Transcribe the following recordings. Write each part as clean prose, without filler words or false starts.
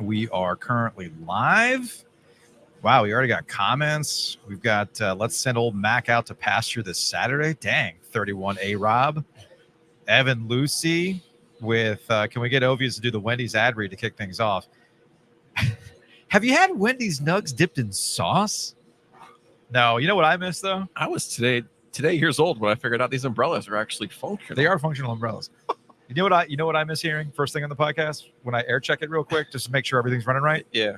We are currently live. Wow, we already got comments. We've got let's send old Mac out to pasture this Saturday. Dang, 31A Rob. Evan Lucy with can we get Ovies to do the Wendy's ad read to kick things off? Have you had Wendy's nugs dipped in sauce? No. You know what I miss though? I was today years old when I figured out these umbrellas are actually functional. They are functional umbrellas. You know what I miss hearing first thing on the podcast when I air check it real quick just to make sure everything's running right? Yeah.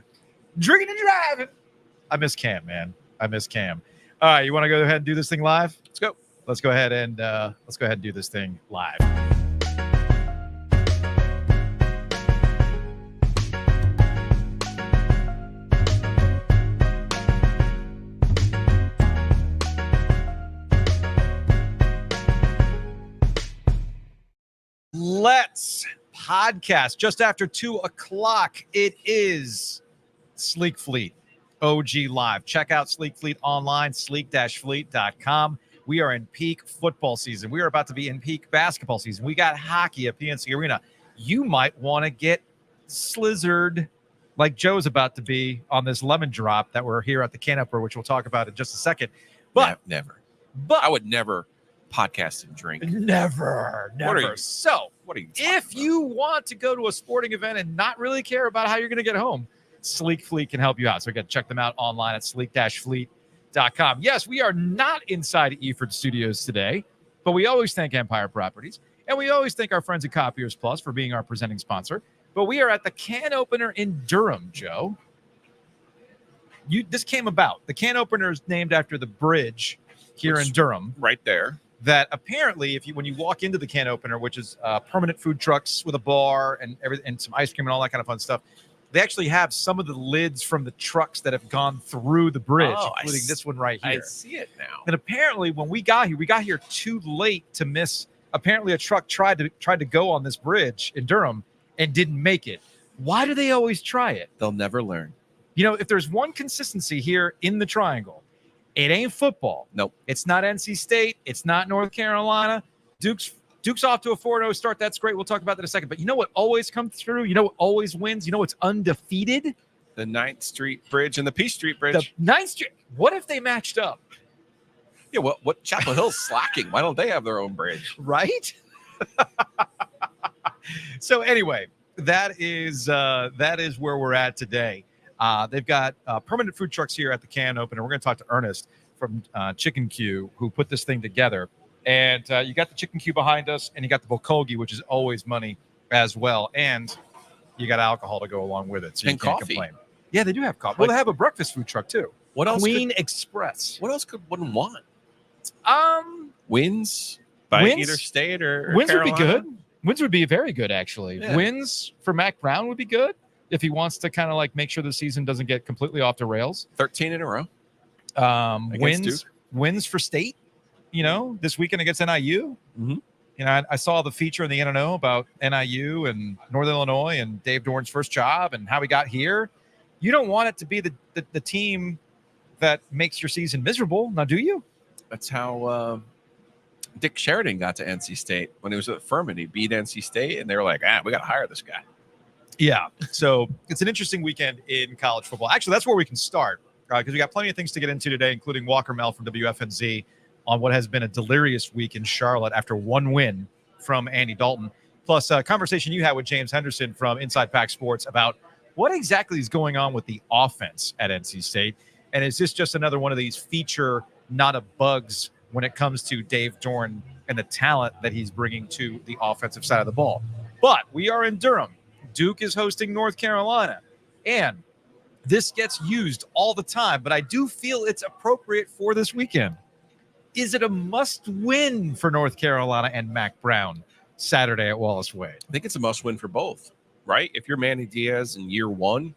Drinking and driving. I miss Cam, man. I miss Cam. All right, you want to go ahead and do this thing live? Let's go. Let's go ahead and do this thing live. Let's podcast just after 2:00. It is Sleek Fleet OG Live. Check out Sleek Fleet online, sleek-fleet.com. We are in peak football season. We are about to be in peak basketball season. We got hockey at PNC Arena. You might want to get slizzard like Joe's about to be on this lemon drop that we're here at the can opener, which we'll talk about in just a second. But never. But I would never podcast and drink. Never. So, what are you if you want to go to a sporting event and not really care about how you're going to get home, Sleek Fleet can help you out. So, again, check them out online at sleek-fleet.com. Yes, we are not inside Eford Studios today, but we always thank Empire Properties, and we always thank our friends at Copiers Plus for being our presenting sponsor. But we are at the can opener in Durham, Joe. This came about. The can opener is named after the bridge here in Durham. Right there. That apparently, when you walk into the can opener, which is permanent food trucks with a bar and everything, and some ice cream and all that kind of fun stuff, they actually have some of the lids from the trucks that have gone through the bridge, including this one right here. I see it now. And apparently, when we got here too late to miss. Apparently, a truck tried to go on this bridge in Durham and didn't make it. Why do they always try it? They'll never learn. You know, if there's one consistency here in the Triangle, it ain't football. Nope. It's not NC State. It's not North Carolina. Duke's off to a 4-0 start. That's great. We'll talk about that in a second. But you know what always comes through? You know what always wins? You know what's undefeated? The 9th Street Bridge and the Peace Street Bridge. The 9th Street. What if they matched up? Yeah, what Chapel Hill's slacking? Why don't they have their own bridge? Right? So anyway, that is where we're at today. They've got permanent food trucks here at the can opener. We're going to talk to Ernest from Chicken Q, who put this thing together. And you got the Chicken Q behind us, and you got the Bulgogi, which is always money as well. And you got alcohol to go along with it, so you can't complain. Yeah, they do have coffee. Well, they have a breakfast food truck too. What else? Queen Express. What else could one want? Wins by either state or Wins Carolina? Would be good. Wins would be very good, actually. Yeah. Wins for Mac Brown would be good if he wants to kind of like make sure the season doesn't get completely off the rails. 13 in a row. Wins for state. You know, this weekend against NIU. Mm-hmm. You know, I saw the feature in the NNO about NIU and Northern Illinois and Dave Doeren's first job and how he got here. You don't want it to be the team that makes your season miserable. Now, do you? That's how Dick Sheridan got to NC State when he was at Furman. He beat NC State, and they were like, we got to hire this guy. Yeah. So it's an interesting weekend in college football. Actually, that's where we can start because we got plenty of things to get into today, including Walker Mehl from WFNZ on what has been a delirious week in Charlotte after one win from Andy Dalton, plus a conversation you had with James Henderson from Inside Pack Sports about what exactly is going on with the offense at NC State. And is this just another one of these feature, not a bugs when it comes to Dave Doeren and the talent that he's bringing to the offensive side of the ball? But we are in Durham. Duke is hosting North Carolina. And this gets used all the time, but I do feel it's appropriate for this weekend. Is it a must-win for North Carolina and Mac Brown Saturday at Wallace Wade? I think it's a must-win for both, right? If you're Manny Diaz in year one,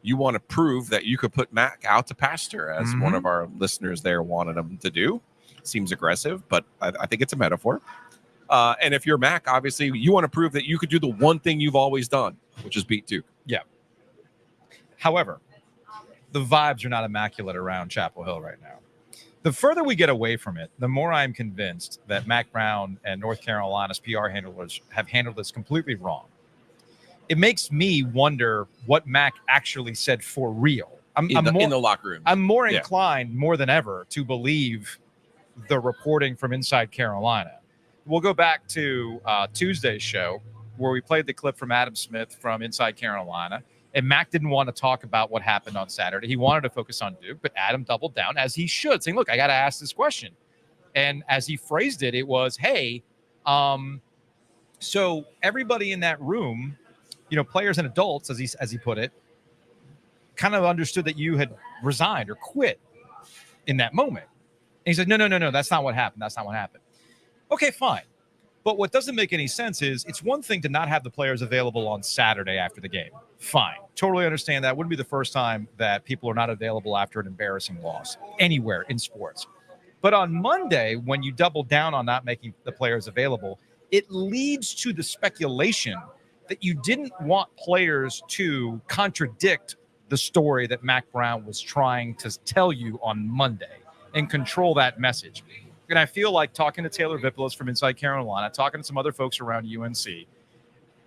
you want to prove that you could put Mac out to pasture, as one of our listeners there wanted him to do. Seems aggressive, but I think it's a metaphor. And if you're Mac, obviously, you want to prove that you could do the one thing you've always done, which is beat Duke. Yeah. However, the vibes are not immaculate around Chapel Hill right now. The further we get away from it, the more I'm convinced that Mac Brown and North Carolina's PR handlers have handled this completely wrong. it makes me wonder what Mac actually said for real. I'm in more the locker room. I'm more inclined more than ever to believe the reporting from inside Carolina. We'll go back to Tuesday's show where we played the clip from Adam Smith from inside Carolina. And Mac didn't want to talk about what happened on Saturday. He wanted to focus on Duke, but Adam doubled down, as he should, saying, look, I got to ask this question. And as he phrased it, it was, hey, so everybody in that room, players and adults, as he put it, kind of understood that you had resigned or quit in that moment. And he said, no, that's not what happened. That's not what happened. Okay, fine. But what doesn't make any sense is it's one thing to not have the players available on Saturday after the game. Fine. Totally understand that. Wouldn't be the first time that people are not available after an embarrassing loss anywhere in sports. But on Monday, when you double down on not making the players available, it leads to the speculation that you didn't want players to contradict the story that Mac Brown was trying to tell you on Monday and control that message. And I feel like talking to Taylor Vipolis from inside Carolina, talking to some other folks around UNC,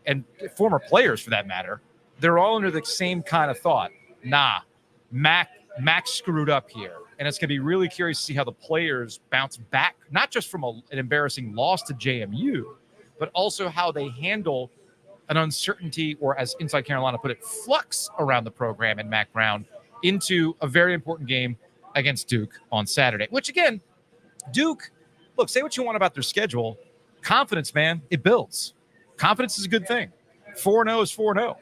and former players for that matter, they're all under the same kind of thought. Nah, Mac screwed up here. And it's going to be really curious to see how the players bounce back, not just from an embarrassing loss to JMU, but also how they handle an uncertainty, or as inside Carolina put it, flux around the program and Mac Brown into a very important game against Duke on Saturday, which again, Duke, look, say what you want about their schedule. Confidence, man, it builds. Confidence is a good thing. 4-0 is 4-0.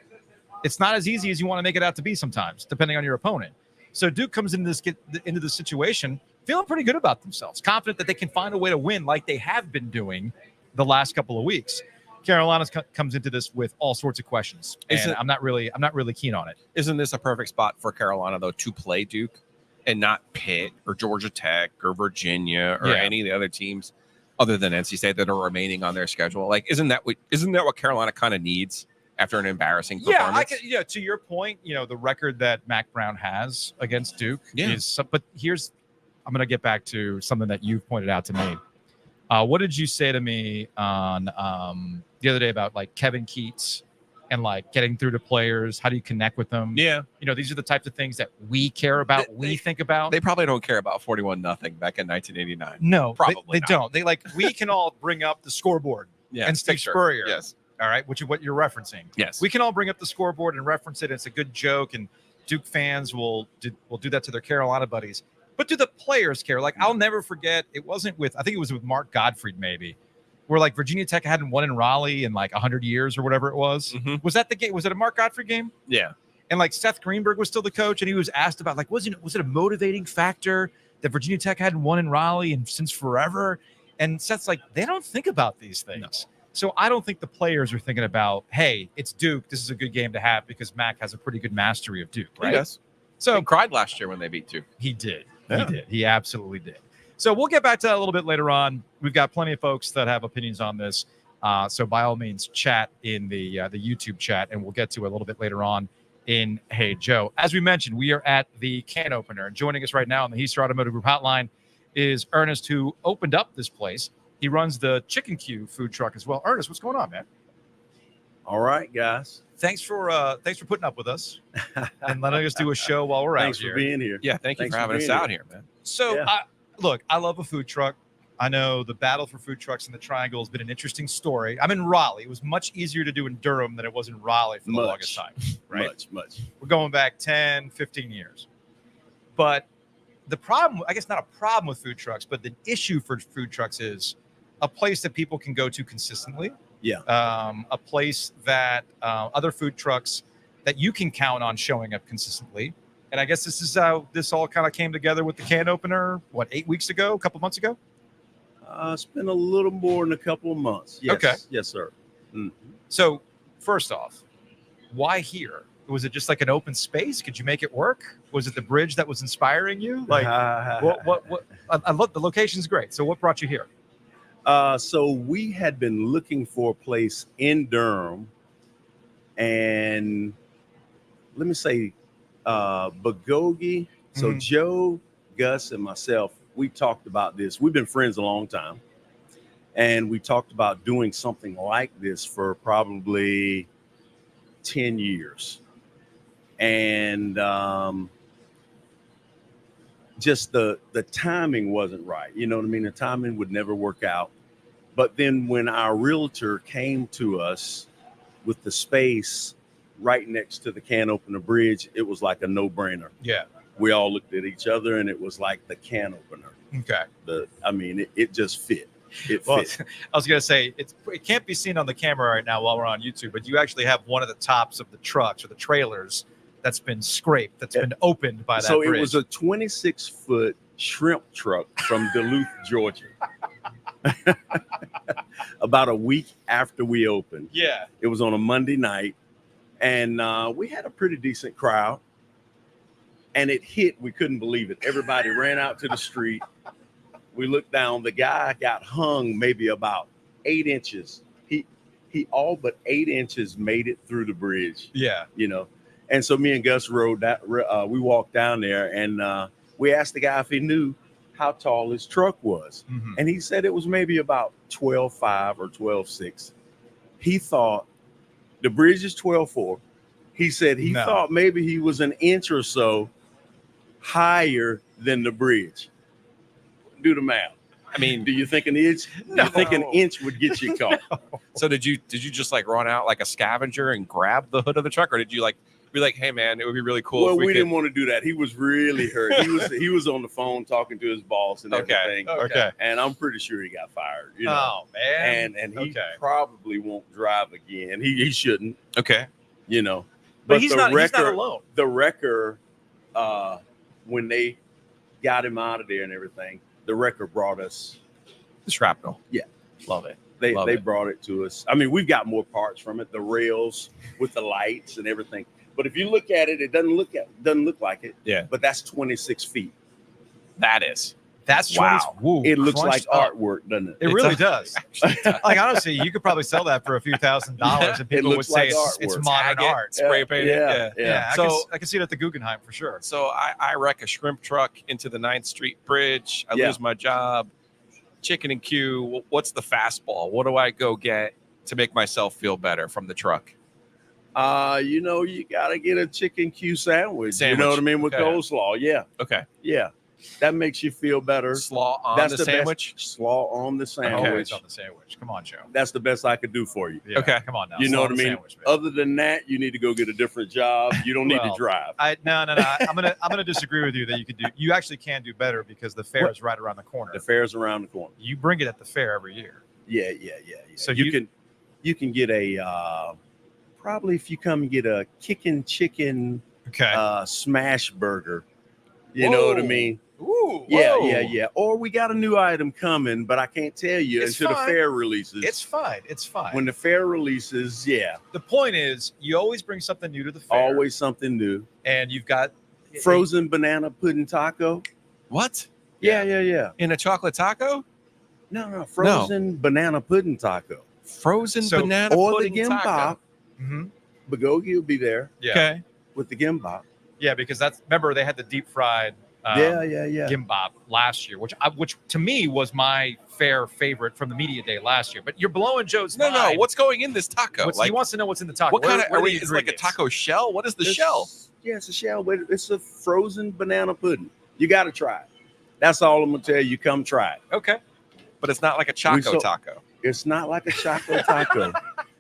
It's not as easy as you want to make it out to be sometimes, depending on your opponent. So Duke comes into this situation feeling pretty good about themselves, confident that they can find a way to win like they have been doing the last couple of weeks. Carolina comes into this with all sorts of questions, and I'm not really keen on it. Isn't this a perfect spot for Carolina though to play Duke? And not Pitt or Georgia Tech or Virginia or any of the other teams other than NC State that are remaining on their schedule? Like, isn't that what Carolina kind of needs after an embarrassing performance? To your point, the record that Mac Brown has against Duke is. But I'm going to get back to something that you've pointed out to me. What did you say to me on the other day about like Kevin Keats and like getting through to players? How do you connect with them? Yeah. These are the types of things that we care about, we think about. They probably don't care about 41-0 back in 1989. No, probably they don't. They we can all bring up the scoreboard and Steve Spurrier. Yes. All right, which is what you're referencing. Yes. We can all bring up the scoreboard and reference it. It's a good joke, and Duke fans will do that to their Carolina buddies. But do the players care? Like, I'll never forget, I think it was with Mark Gottfried maybe, where like Virginia Tech hadn't won in Raleigh in like 100 years or whatever it was. Mm-hmm. Was that the game? Was it a Mark Gottfried game? Yeah. And like Seth Greenberg was still the coach, and he was asked about like, was it a motivating factor that Virginia Tech hadn't won in Raleigh and since forever? And Seth's like, they don't think about these things. No. So I don't think the players are thinking about, hey, it's Duke. This is a good game to have because Mac has a pretty good mastery of Duke, right? Yes. So he cried last year when they beat Duke. He did. Yeah. He did. He absolutely did. So we'll get back to that a little bit later on. We've got plenty of folks that have opinions on this. So by all means, chat in the YouTube chat, and we'll get to it a little bit later on in Hey Joe. As we mentioned, we are at the can opener. And joining us right now on the Heister Automotive Group hotline is Ernest, who opened up this place. He runs the Chicken Q food truck as well. Ernest, what's going on, man? All right, guys. Thanks for putting up with us and letting us do a show while we're Thanks out here. for being here. Yeah, thanks for having us out here, man. So, look, I love a food truck. I know the battle for food trucks in the Triangle has been an interesting story. I'm in Raleigh. It was much easier to do in Durham than it was in Raleigh for the longest time. Right? Much. We're going back 10, 15 years. But the problem, I guess not a problem with food trucks, but the issue for food trucks is a place that people can go to consistently. Yeah. A place that other food trucks that you can count on showing up consistently. And I guess this is how this all kind of came together with the can opener, 8 weeks ago, a couple months ago? It's been a little more than a couple of months. Yes. Okay. Yes, sir. Mm-hmm. So first off, why here? Was it just like an open space? Could you make it work? Was it the bridge that was inspiring you? Like, what? I love the location's great. So what brought you here? So we had been looking for a place in Durham, and let me say, Bagogi. So Joe, Gus, and myself, we talked about this. We've been friends a long time, and we talked about doing something like this for probably 10 years. And just the timing wasn't right. You know what I mean? The timing would never work out. But then when our realtor came to us with the space right next to the can opener bridge, it was like a no-brainer. Yeah. We all looked at each other, and it was like the can opener. Okay. It just fit. It Well, fit. I was gonna say it can't be seen on the camera right now while we're on YouTube, but you actually have one of the tops of the trucks or the trailers that's been scraped, that's been opened by that So bridge. it was a 26-foot shrimp truck from Duluth, Georgia. About a week after we opened. Yeah. It was on a Monday night, and we had a pretty decent crowd. And it hit. We couldn't believe it. Everybody ran out to the street. We looked down. The guy got hung maybe about 8 inches. He all but 8 inches made it through the bridge. Yeah. You know. And so me and Gus rode that. We walked down there, and we asked the guy if he knew how tall his truck was. Mhm. And he said it was maybe about 12.5 or 12.6. He thought the bridge is 12.4. He said he thought maybe he was an inch or so higher than the bridge. Do the math. I mean, Do you think an inch? No. You think an inch would get you caught? so did you just like run out like a scavenger and grab the hood of the truck, or did you like be like, hey man, it would be really cool Well, if we we could... didn't want to do that. He was really hurt. He was on the phone talking to his boss and Okay. everything. Okay. And I'm pretty sure he got fired. You know? Oh man. And he Okay. probably won't drive again. He shouldn't. Okay. You know. But he's the not wrecker, alone. The wrecker, when they got him out of there and everything, the wrecker brought us. The shrapnel. Yeah. Love it. They Love it. brought it to us. I mean, we've got more parts from it, the rails with the lights and everything. But if you look at it, it doesn't look like it. Yeah. But that's 26 feet. That is. That's Wow. 20 woo, It looks like crunched up. artwork, doesn't it? It really It's does. Actually, Like honestly, you could probably sell that for a few $1,000s, and people would looks say like it's artwork. modern Tag it, art. spray paint it. Yeah. Yeah, So- I can see it at the Guggenheim for sure. So I wreck a shrimp truck into the 9th Street Bridge. I Yeah. lose my job. Chicken and Q. What's the fastball? What do I go get to make myself feel better from the truck? You gotta get a chicken Q sandwich. You know what I mean? With Okay. coleslaw. Yeah. Okay. Yeah. That makes you feel better. Slaw on That's the sandwich. best. Slaw on the sandwich. Always on the sandwich. Come on, Joe. That's the best I could do for you. Yeah, Okay. Come on now. You know Slow what I on the mean? sandwich, man. Other than that, you need to go get a different job. You don't need to Well, drive. No. I'm gonna disagree with you that you actually can do better because the fair is right around the corner. The fair's around the corner. You bring it at the fair every year. Yeah. So So you- you can get a probably if you come and get a kickin' chicken Okay. smash burger. You know what I Whoa. mean? Ooh. Yeah. Or we got a new item coming, but I can't tell you It's until fine. the fair releases. It's fine. It's fine. When the fair releases, yeah, The point is, you always bring something new to the fair. always something new. And you've got Frozen banana pudding taco. What? Yeah. In a chocolate taco? No, frozen banana pudding taco. Frozen So- banana Or the pudding gimbap. taco. Mhm. Bulgogi will be there Yeah. Okay. with the gimbap. Yeah, because remember they had the deep fried Yeah. gimbap last year, which to me was my fair favorite from the media day last year. But you're blowing Joe's No. mind. What's going in this taco? He wants to know what's in the taco. what kind of? What Are are we? the Is it like a ingredients? taco shell? What is the It's- shell? Yeah, it's a shell, but it's a frozen banana pudding. You got to try it. That's all I'm gonna tell you. Come try it. Okay. But it's not like a choco so- taco. It's not like a chocolate taco.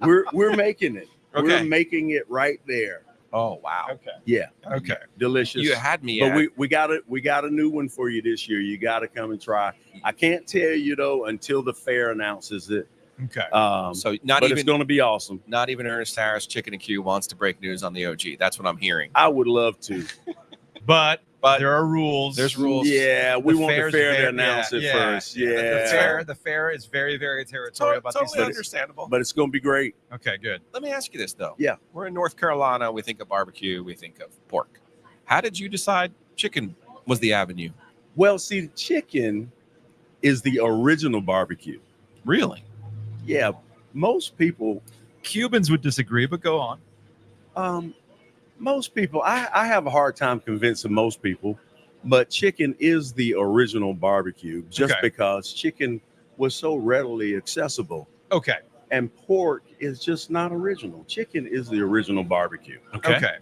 We're making it. Okay. We're making it right there. Oh wow. Okay. Yeah, Okay. delicious. You had me. But at, we got a new one for you this year. You got to come and try. I can't tell you though until the fair announces it. Okay. so not but it's even going to be awesome. not even Ernest Harris Chicken and Q wants to break news on the OG. That's what I'm hearing. I would love to. But But there are rules. there's rules. Yeah, we want the fair's fair very- to announce it yeah, first. Yeah, The fair is very, very territorial about these Totally things. understandable. but it's going to be great. Okay, good. Let me ask you this though. Yeah. We're in North Carolina. We think of barbecue. We think of pork. How did you decide chicken was the avenue? Well, see, chicken is the original barbecue. Really? Yeah, most people. Cubans would disagree, but go on. Most people, I have a hard time convincing most people, but chicken is the original barbecue just Okay. because chicken was so readily accessible. Okay. And pork is just not original. Chicken is the original barbecue. Okay.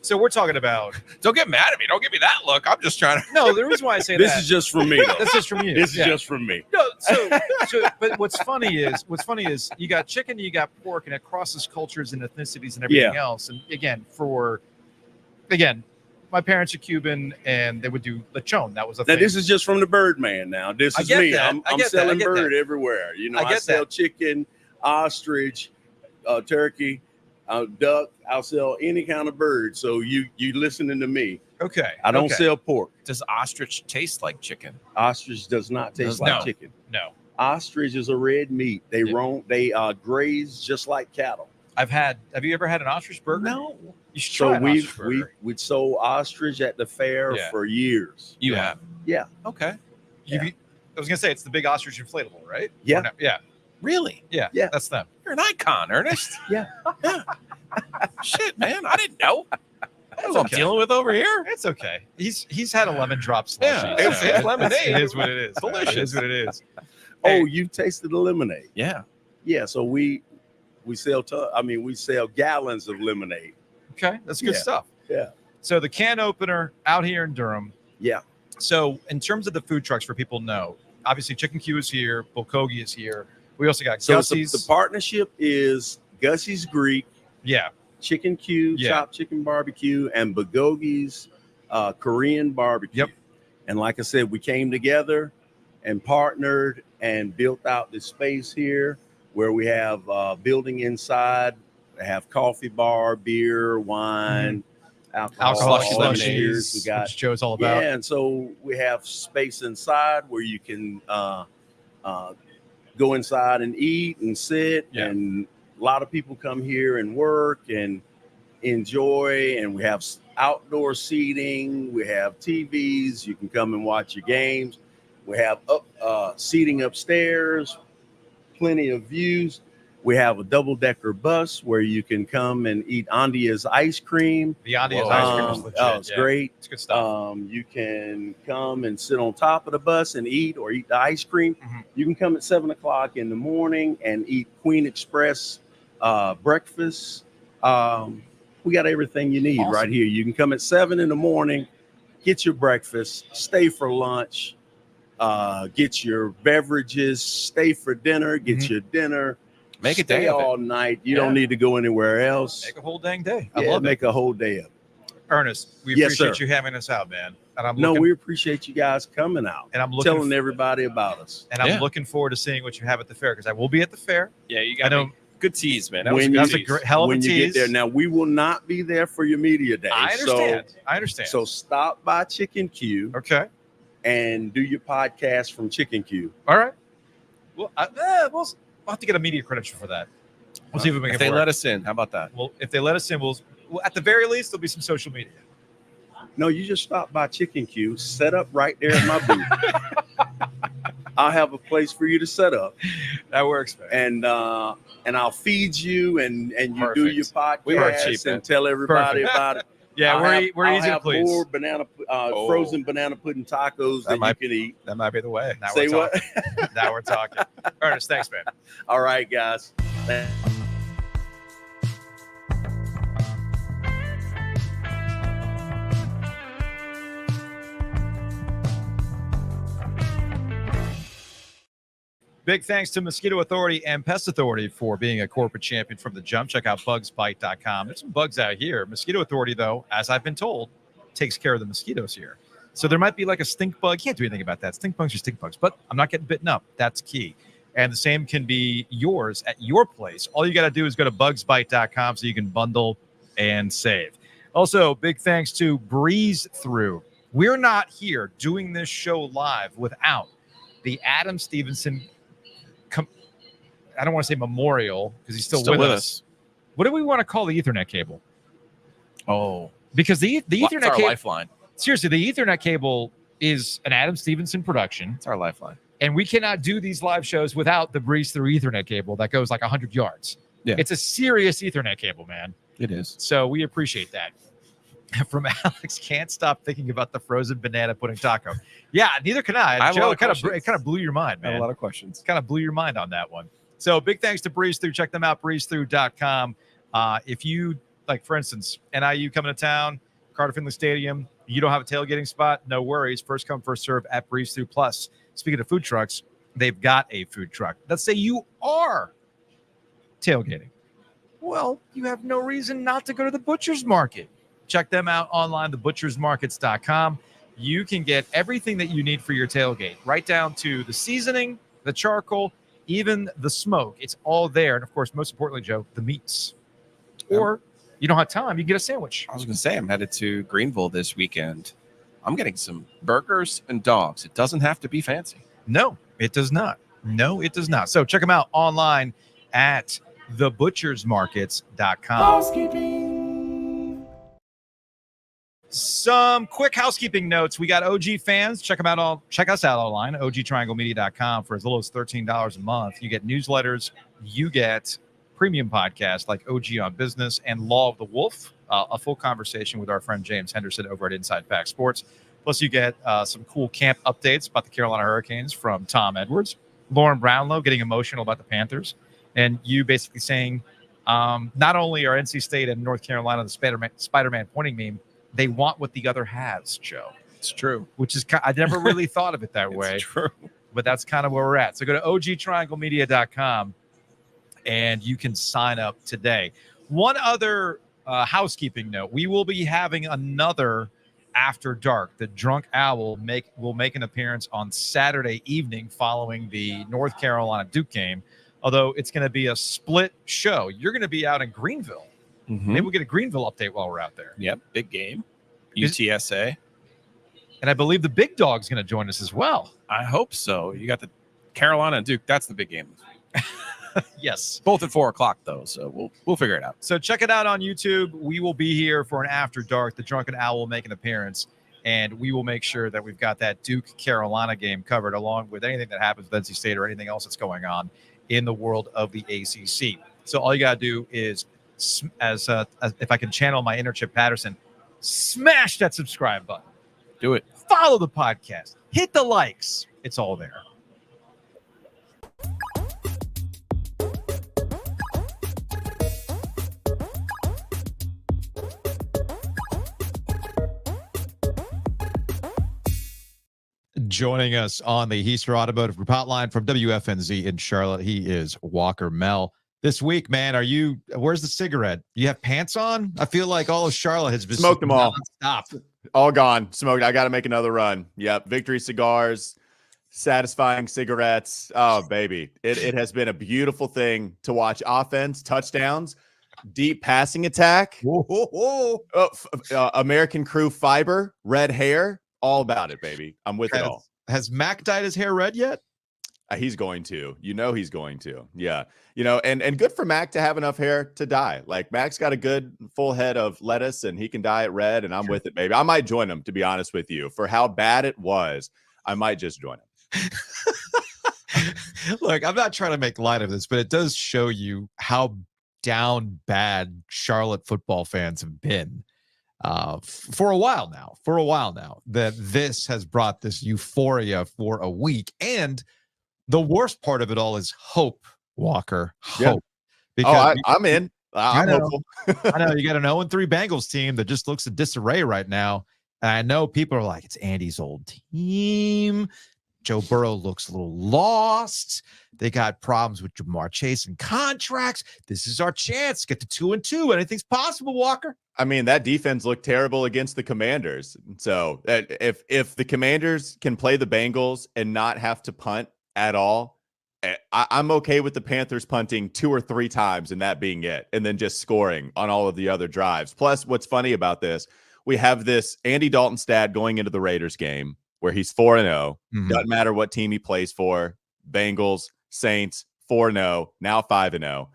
So we're talking about. Don't get mad at me. Don't give me that look. I'm just trying to. No, the reason why I say This that. is just from me, though. This is from you. This is Yeah. just from me. No, but what's funny is you got chicken, you got pork, and it crosses cultures and ethnicities and everything else. And again, my parents are Cuban, and they would do lechon. That was a Now, thing. this is just from the Birdman. Now, this I is get me. that. I'm I get selling that. bird everywhere. You know, I I get sell that. chicken, ostrich, turkey, duck. I'll sell any kind of bird. So you listening to me? Okay. I don't okay. sell pork. Does ostrich taste like chicken? Ostrich does not taste like No. chicken. No, Ostrich is a red meat. They Yeah. roam. They graze just like cattle. have you ever had an ostrich burger? No. You should try So an we ostrich burger. sold ostrich at the fair Yeah. for years. You Yeah. have. Yeah. Okay. I was gonna say it's the big ostrich inflatable, right? Yeah. Or no? Yeah. Really? Yeah. Yeah. That's them. You're an icon, Ernest. Yeah. Shit, man. I didn't know. That's what I'm okay. dealing with over here. It's okay. He's had a lemon drop slushy. Yeah, it's lemonade. It is what it is. Delicious. It is what it is. Oh, you tasted the lemonade? Yeah. Yeah. So we sell. We sell gallons of lemonade. Okay, that's good Yeah. stuff. Yeah. So the can opener out here in Durham. Yeah. So in terms of the food trucks, for people to know, obviously Chicken Q is here, Bulgogi is here. We also got So Gussie's. the partnership is Gussie's Greek, Yeah. Chicken Q, Yeah. chopped chicken barbecue, and Bulgogi's Korean barbecue. Yep. And like I said, we came together and partnered and built out this space here where we have building inside. We have coffee bar, beer, wine, alcohol, Alcohol all slushies, beers. We got which Joe's all about. yeah, and so we have space inside where you can go inside and eat and sit. Yeah. And a lot of people come here and work and enjoy. And we have outdoor seating. We have TVs. You can come and watch your games. We have seating upstairs, plenty of views. We have a double-decker bus where you can come and eat Andia's ice cream. The Andia's Whoa. ice cream is legit. It's yeah. great. It's good stuff. You can come and sit on top of the bus and eat or eat the ice cream. Mhm. You can come at 7:00 in the morning and eat Queen Express breakfast. We got everything you need Awesome. right here. You can come at 7 in the morning, get your breakfast, stay for lunch, get your beverages, stay for dinner, get Mhm. your dinner. Make a stay day of it. all night. You Yeah. don't need to go anywhere else. Make a whole dang day. I Yeah, love it. make a whole day of it. Ernest, we Yes, appreciate sir. you having us out, man. And I'm No, looking, we appreciate you guys coming out, and I'm looking telling everybody about us. and I'm Yeah. looking forward to seeing what you have at the fair because I will be at the fair. Yeah, you I got know. me. Good tease, man. That was When a you- good That's a tease. great hell of a When you tease. get there, now we will not be there for your media day. I understand. I understand. So stop by Chicken Q okay. and do your podcast from Chicken Q. All right. Well, we'll have to get a media credential for that. We'll see if we can If make they it work. let us in, how about that? Well, if they let us in, we'll at the very least there'll be some social media. No, you just stop by Chicken Q, set up right there in my booth. I'll have a place for you to set up, That works, man. and I'll feed you and you do Perfect. your podcast We are cheap, man. and tell everybody Perfect. about it. Yeah, I'll we're I'll easy to have please. more frozen banana pudding tacos that might- you can eat. That might be the way. Now Say we're what? talking. Now we're talking. Ernest, thanks, man. All right, guys. Big thanks to Mosquito Authority and Pest Authority for being a corporate champion from the jump. Check out bugsbite.com. There's some bugs out here. Mosquito Authority, though, as I've been told, takes care of the mosquitoes here. So there might be like a stink bug. Can't do anything about that. Stink bugs are stink bugs, but I'm not getting bitten up. That's key. And the same can be yours at your place. All you got to do is go to bugsbite.com so you can bundle and save. Also, big thanks to Breeze Through. We're not here doing this show live without the Adam Stevenson I don't want to say memorial because he's still with us. What do we want to call the Ethernet cable? Oh, Because the it's Ethernet our cable, lifeline. seriously, the Ethernet cable is an Adam Stevenson production, It's our lifeline. and we cannot do these live shows without the Breeze Through Ethernet cable that goes like 100 yards. Yeah. It's a serious Ethernet cable, man. It is. So we appreciate that. From Alex, can't stop thinking about the frozen banana pudding taco. Yeah, neither can I. I have a Joe, lot it of kind questions. of blew your mind, I have man. a lot of questions. Kind of blew your mind on that one. So big thanks to Breeze Through. Check them out, breezethrough.com. If you, like, for instance, NIU coming to town, Carter Finley Stadium, you don't have a tailgating spot, no worries. First come, first serve at Breeze Through. Plus, speaking of food trucks, they've got a food truck. Let's say you are tailgating. Well, you have no reason not to go to the Butcher's Market. Check them out online, thebutchersmarkets.com. You can get everything that you need for your tailgate, right down to the seasoning, the charcoal, even the smoke. It's all there. And, of course, most importantly, Joe, the meats. Or you don't have time, you get a sandwich. I was going to say, I'm headed to Greenville this weekend. I'm getting some burgers and dogs. It doesn't have to be fancy. No, it does not. No, it does not. So check them out online at thebutchersmarkets.com. Housekeeping. Some quick housekeeping notes. We got OG fans. Check us out online, ogtrianglemedia.com. For as little as $13 a month. You get newsletters. You get premium podcasts like OG on Business and Law of the Wolf, a full conversation with our friend James Henderson over at Inside Fact Sports. Plus, you get some cool camp updates about the Carolina Hurricanes from Tom Edwards. Lauren Brownlow getting emotional about the Panthers. And you basically saying not only are NC State and North Carolina the Spider-Man pointing meme, they want what the other has, Joe. It's true. Which is, I never really thought of it that way. It's true. But that's kind of where we're at. So go to ogtrianglemedia.com and you can sign up today. One other housekeeping note. We will be having another After Dark. The Drunk Owl will make an appearance on Saturday evening following the North Carolina Duke game. Although it's going to be a split show. You're going to be out in Greenville. Maybe we'll get a Greenville update while we're out there. Yep, big game. UTSA. And I believe the Big Dog's going to join us as well. I hope so. You got the Carolina and Duke. That's the big game. Yes. Both at 4 o'clock, though, so we'll figure it out. So check it out on YouTube. We will be here for an After Dark. The Drunken Owl will make an appearance, and we will make sure that we've got that Duke-Carolina game covered, along with anything that happens with NC State or anything else that's going on in the world of the ACC. So all you got to do is, as if I can channel my inner Chip Patterson, smash that subscribe button. Do it. Follow the podcast. Hit the likes. It's all there. Joining us on the Heister Automotive Group hotline from WFNZ in Charlotte, he is Walker Mehl. This week, man, where's the cigarette? You have pants on? I feel like all of Charlotte has been smoked them all. Stop. All gone. Smoked. I got to make another run. Yep. Victory cigars, satisfying cigarettes. Oh, baby. It has been a beautiful thing to watch. Offense, touchdowns, deep passing attack. American Crew fiber, red hair. All about it, baby. I'm with it all. Has Mac dyed his hair red yet? He's going to. He's going to. Yeah. And good for Mac to have enough hair to dye. Like, Mac's got a good full head of lettuce and he can dye it red, and I'm with it, baby. I might join him, to be honest with you. For how bad it was, I might just join him. Look, I'm not trying to make light of this, but it does show you how down bad Charlotte football fans have been for a while now, that this has brought this euphoria for a week. And the worst part of it all is hope, Walker. Hope. Yeah. Because I'm in. I'm hopeful. I know you got an 0-3 Bengals team that just looks in disarray right now. And I know people are like, it's Andy's old team. Joe Burrow looks a little lost. They got problems with Jamar Chase and contracts. This is our chance to get to 2-2. Anything's possible, Walker. I mean, that defense looked terrible against the Commanders. So if the Commanders can play the Bengals and not have to punt at all, I'm okay with the Panthers punting 2 or 3 times and that being it, and then just scoring on all of the other drives. Plus, what's funny about this, we have this Andy Dalton stat going into the Raiders game where he's 4-0. Doesn't matter what team he plays for. Bengals, Saints, 4-0, now 5-0.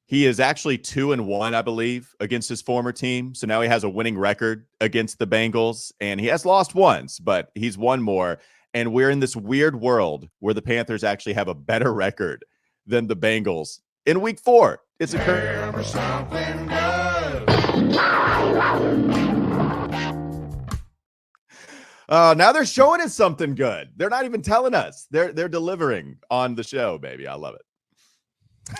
He is actually 2-1, I believe, against his former team. So now he has a winning record against the Bengals, and he has lost once, but he's won more. And we're in this weird world where the Panthers actually have a better record than the Bengals in week 4. It's a something good. Now they're showing us something good. They're not even telling us. They're delivering on the show, baby. I love it.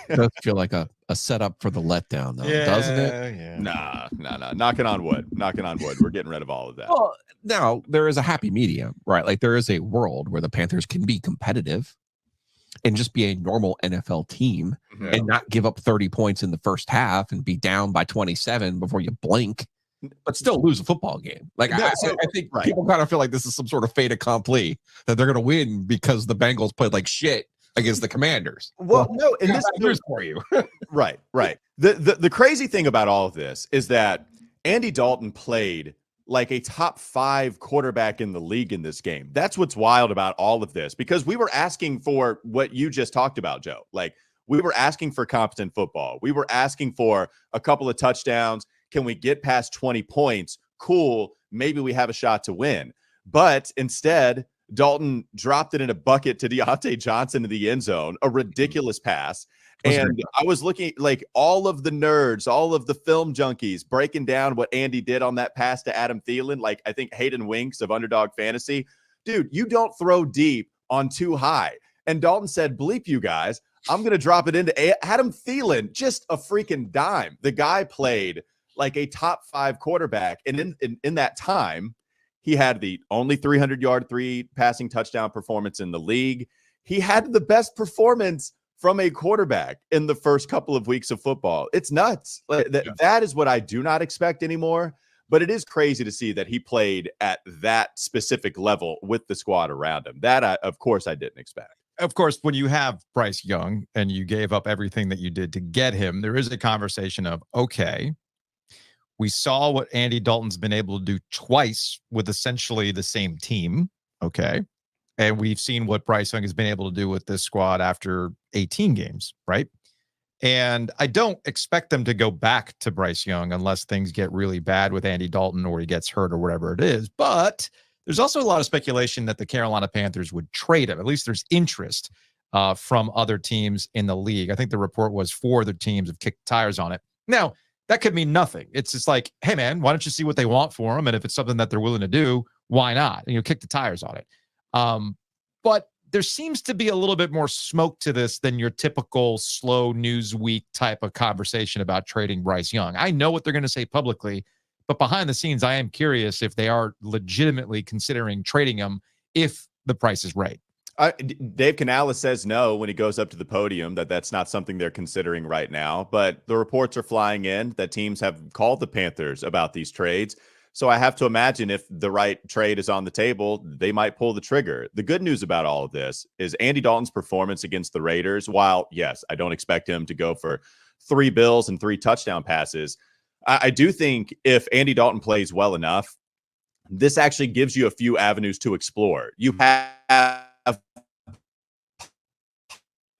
It does feel like a setup for the letdown, though, doesn't it? Yeah. Nah. Knocking on wood. We're getting rid of all of that. Well, now there is a happy medium, right? Like there is a world where the Panthers can be competitive and just be a normal NFL team and not give up 30 points in the first half and be down by 27 before you blink, but still lose a football game. Like I think people kind of feel like this is some sort of fait accompli that they're going to win because the Bengals played like shit against the Commanders. Well, no, and this is for you. right. The crazy thing about all of this is that Andy Dalton played like a top 5 quarterback in the league in this game. That's what's wild about all of this, because we were asking for what you just talked about, Joe. Like we were asking for competent football. We were asking for a couple of touchdowns. Can we get past 20 points? Cool. Maybe we have a shot to win. But instead, Dalton dropped it in a bucket to Deontay Johnson in the end zone, a ridiculous pass. And I was looking like all of the nerds, all of the film junkies breaking down what Andy did on that pass to Adam Thielen. Like I think Hayden Winks of Underdog Fantasy, dude, you don't throw deep on too high. And Dalton said, bleep you guys, I'm going to drop it into Adam Thielen, just a freaking dime. The guy played like a top 5 quarterback. And in that time, he had the only 300-yard 3 passing touchdown performance in the league. He had the best performance from a quarterback in the first couple of weeks of football. It's nuts. That is what I do not expect anymore. But it is crazy to see that he played at that specific level with the squad around him. That, of course, I didn't expect. Of course, when you have Bryce Young and you gave up everything that you did to get him, there is a conversation of, okay, we saw what Andy Dalton's been able to do twice with essentially the same team. Okay. And we've seen what Bryce Young has been able to do with this squad after 18 games, right? And I don't expect them to go back to Bryce Young unless things get really bad with Andy Dalton or he gets hurt or whatever it is. But there's also a lot of speculation that the Carolina Panthers would trade him. At least there's interest from other teams in the league. I think the report was 4 other teams have kicked tires on it. Now, that could mean nothing. It's just like, hey, man, why don't you see what they want for him? And if it's something that they're willing to do, why not? And kick the tires on it. But there seems to be a little bit more smoke to this than your typical slow news week type of conversation about trading Bryce Young. I know what they're going to say publicly, but behind the scenes, I am curious if they are legitimately considering trading him if the price is right. Dave Canales says no when he goes up to the podium, that's not something they're considering right now. But the reports are flying in that teams have called the Panthers about these trades. So I have to imagine if the right trade is on the table, they might pull the trigger. The good news about all of this is Andy Dalton's performance against the Raiders. While, yes, I don't expect him to go for 3 bills and 3 touchdown passes, I do think if Andy Dalton plays well enough, this actually gives you a few avenues to explore. You have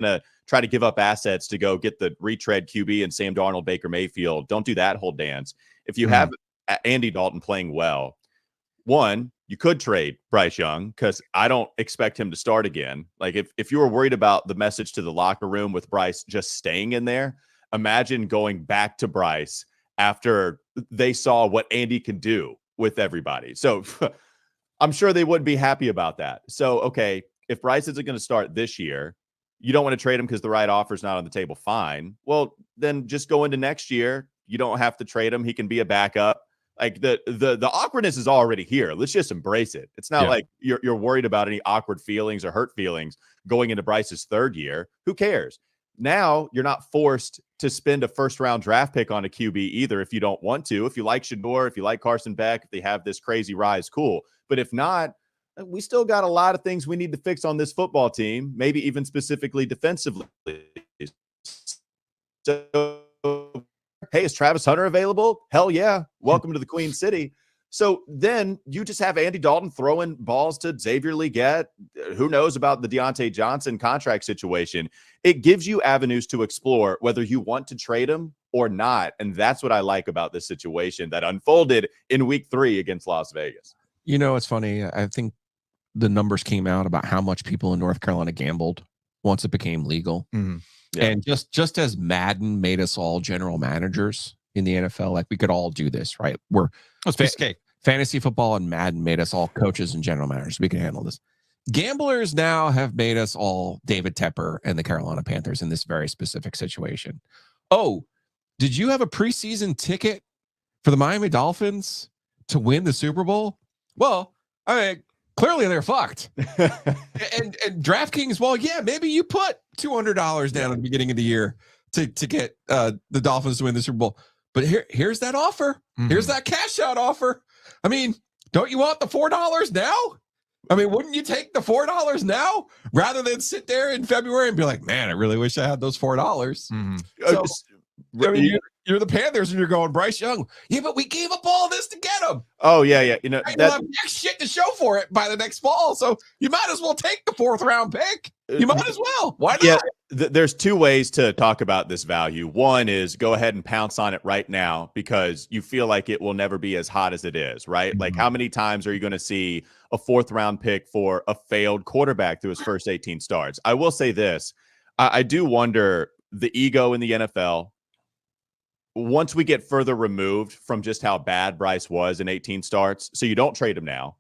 to try to give up assets to go get the retread QB and Sam Darnold, Baker Mayfield. Don't do that whole dance. If you have Andy Dalton playing well, one, you could trade Bryce Young because I don't expect him to start again. Like if you were worried about the message to the locker room with Bryce just staying in there, imagine going back to Bryce after they saw what Andy can do with everybody. So I'm sure they wouldn't be happy about that. So, okay, if Bryce isn't going to start this year, you don't want to trade him because the right offer is not on the table. Fine. Well, then just go into next year. You don't have to trade him. He can be a backup. Like the awkwardness is already here. Let's just embrace it. It's not like you're worried about any awkward feelings or hurt feelings going into Bryce's 3rd year. Who cares? Now you're not forced to spend a 1st-round draft pick on a QB either if you don't want to. If you like Shador, if you like Carson Beck, if they have this crazy rise, cool. But if not, we still got a lot of things we need to fix on this football team, maybe even specifically defensively. So, hey, is Travis Hunter available? Hell yeah. Welcome to the Queen City. So then you just have Andy Dalton throwing balls to Xavier Legette. Who knows about the Deontay Johnson contract situation? It gives you avenues to explore whether you want to trade him or not. And that's what I like about this situation that unfolded in week 3 against Las Vegas. It's funny. I think the numbers came out about how much people in North Carolina gambled once it became legal. Mm-hmm. Yeah. And just as Madden made us all general managers in the NFL, like we could all do this, right? We're Let's cake. Fantasy football and Madden made us all coaches and general managers. We can handle this. Gamblers now have made us all David Tepper and the Carolina Panthers in this very specific situation. Oh, did you have a preseason ticket for the Miami Dolphins to win the Super Bowl? Well, I mean, clearly they're fucked. and DraftKings, well, yeah, maybe you put $200 down at the beginning of the year to get the Dolphins to win the Super Bowl. But here's that offer. Here's that cash out offer. I mean, don't you want the $4 now? I mean, wouldn't you take the $4 now rather than sit there in February and be like, man, I really wish I had those $4? So, I mean, you're the Panthers and you're going Bryce Young. Yeah, but we gave up all this to get him. Oh, yeah. You know, you'll have next shit to show for it by the next fall. So you might as well take the 4th round pick. You might as well. Why not? Yeah, there's two ways to talk about this value. One is go ahead and pounce on it right now because you feel like it will never be as hot as it is, right? Like how many times are you going to see a 4th round pick for a failed quarterback through his first 18 starts? I will say this. I do wonder the ego in the NFL. Once we get further removed from just how bad Bryce was in 18 starts, so you don't trade him now,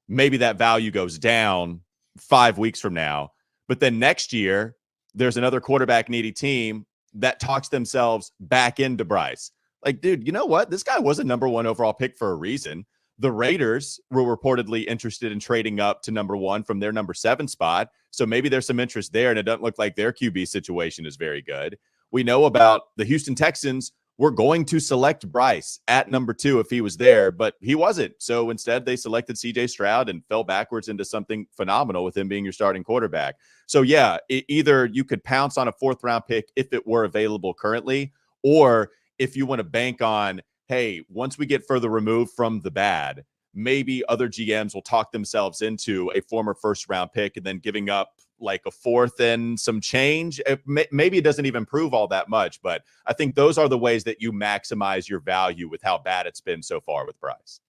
maybe that value goes down 5 weeks from now. But then next year, there's another quarterback needy team that talks themselves back into Bryce. Like, dude, you know what? This guy was a number 1 overall pick for a reason. The Raiders were reportedly interested in trading up to number 1 from their number 7 spot. So maybe there's some interest there, and it doesn't look like their QB situation is very good. We know about the Houston Texans. We're going to select Bryce at number 2 if he was there, but he wasn't. So instead, they selected CJ Stroud and fell backwards into something phenomenal with him being your starting quarterback. So yeah, either you could pounce on a 4th round pick if it were available currently, or if you want to bank on, hey, once we get further removed from the bad, maybe other GMs will talk themselves into a former 1st round pick and then giving up like a 4th and some change. Maybe it doesn't even prove all that much, but I think those are the ways that you maximize your value with how bad it's been so far with Bryce.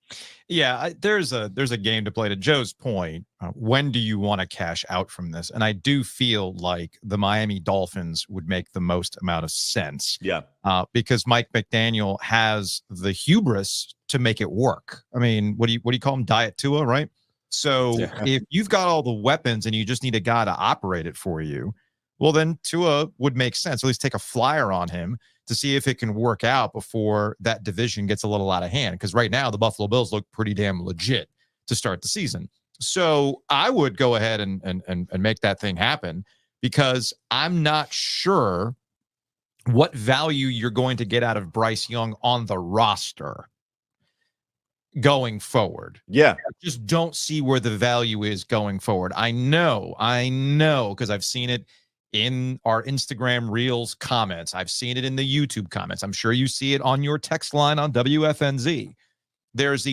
Yeah, there's a game to play. To Joe's point, when do you want to cash out from this? And I do feel like the Miami Dolphins would make the most amount of sense. Yeah, because Mike McDaniel has the hubris to make it work. I mean, what do you call him? Diet Tua, right? So if you've got all the weapons and you just need a guy to operate it for you, well, then Tua would make sense. At least take a flyer on him to see if it can work out before that division gets a little out of hand. Because right now the Buffalo Bills look pretty damn legit to start the season. So I would go ahead and make that thing happen because I'm not sure what value you're going to get out of Bryce Young on the roster going forward. Yeah. I just don't see where the value is going forward. I know, because I've seen it in our Instagram Reels comments. I've seen it in the YouTube comments. I'm sure you see it on your text line on WFNZ. There's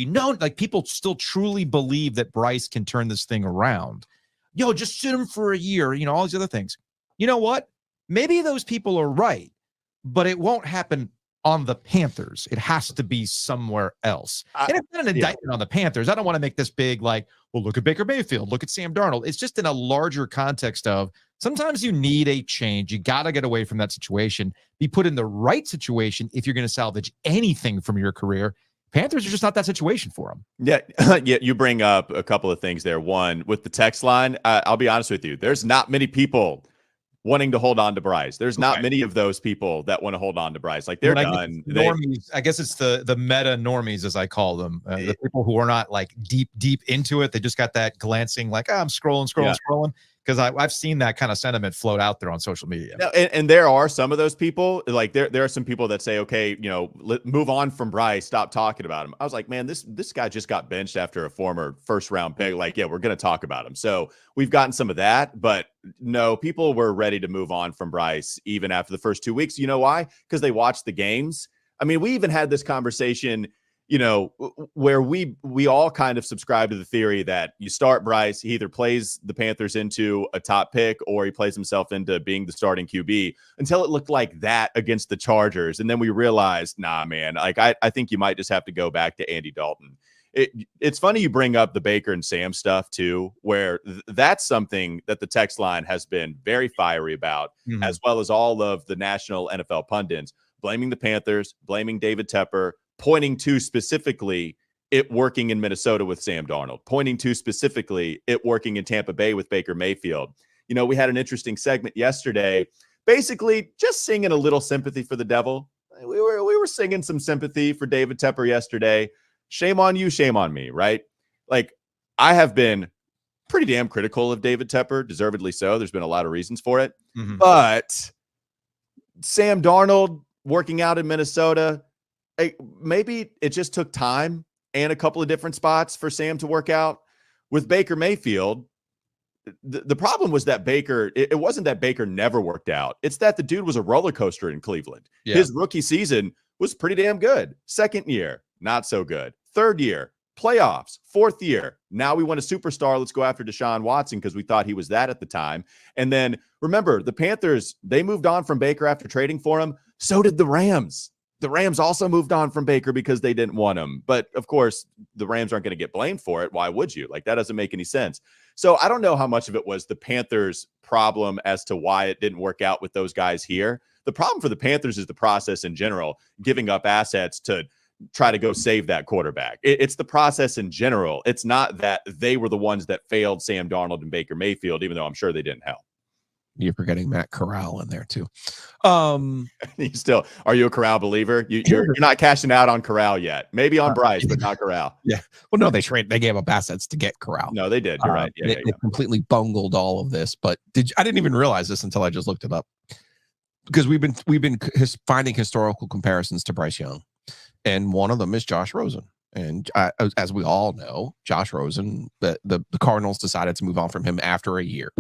people still truly believe that Bryce can turn this thing around. Yo, just sit him for a year, all these other things. You know what? Maybe those people are right, but it won't happen on the Panthers. It has to be somewhere else. And it's not an indictment on the Panthers. I don't want to make this big, like, well, look at Baker Mayfield, look at Sam Darnold. It's just in a larger context of sometimes you need a change. You got to get away from that situation, be put in the right situation if you're going to salvage anything from your career. Panthers are just not that situation for them. Yeah. Yeah. You bring up a couple of things there. One, with the text line, I'll be honest with you. There's not many people wanting to hold on to Bryce. There's not many of those people that want to hold on to Bryce. Like they're done. Normies, I guess it's the meta normies, as I call them. The people who are not like deep into it. They just got that glancing, like, I'm scrolling. Because I've seen that kind of sentiment float out there on social media. No, and there are some of those people, like there are some people that say, okay, move on from Bryce, stop talking about him. I was like, man, this guy just got benched after a former 1st round pick. Like, yeah, we're going to talk about him. So we've gotten some of that, but no, people were ready to move on from Bryce even after the first 2 weeks. You know why? Because they watched the games. I mean, we even had this conversation, where we all kind of subscribe to the theory that you start Bryce, he either plays the Panthers into a top pick or he plays himself into being the starting QB until it looked like that against the Chargers. And then we realized, nah, man, like I think you might just have to go back to Andy Dalton. It's funny you bring up the Baker and Sam stuff too, where that's something that the text line has been very fiery about, as well as all of the national NFL pundits, blaming the Panthers, blaming David Tepper, pointing to specifically it working in Minnesota with Sam Darnold, pointing to specifically it working in Tampa Bay with Baker Mayfield. You know, we had an interesting segment yesterday, basically just singing a little sympathy for the devil. We were singing some sympathy for David Tepper yesterday. Shame on you, shame on me, right? Like, I have been pretty damn critical of David Tepper, deservedly so. There's been a lot of reasons for it. But Sam Darnold working out in Minnesota, maybe it just took time and a couple of different spots for Sam to work out. With Baker Mayfield, the problem was that Baker, it wasn't that Baker never worked out. It's that the dude was a roller coaster in Cleveland. Yeah. His rookie season was pretty damn good. Second year, not so good. Third year, playoffs. Fourth year, now we want a superstar. Let's go after Deshaun Watson because we thought he was that at the time. And then remember, the Panthers, they moved on from Baker after trading for him. So did the Rams. The Rams also moved on from Baker because they didn't want him. But of course, the Rams aren't going to get blamed for it. Why would you? Like, that doesn't make any sense. So I don't know how much of it was the Panthers' problem as to why it didn't work out with those guys here. The problem for the Panthers is the process in general, giving up assets to try to go save that quarterback. It's the process in general. It's not that they were the ones that failed Sam Darnold and Baker Mayfield, even though I'm sure they didn't help. You're forgetting Matt Corral in there too. You still, are you a Corral believer? You're not cashing out on Corral yet. Maybe on Bryce, but not Corral. Yeah. Well, no, they gave up assets to get Corral. No, they did. You're right. Yeah, they completely bungled all of this. But I didn't even realize this until I just looked it up, because we've been finding historical comparisons to Bryce Young, and one of them is Josh Rosen. And as we all know, Josh Rosen, the Cardinals decided to move on from him after a year.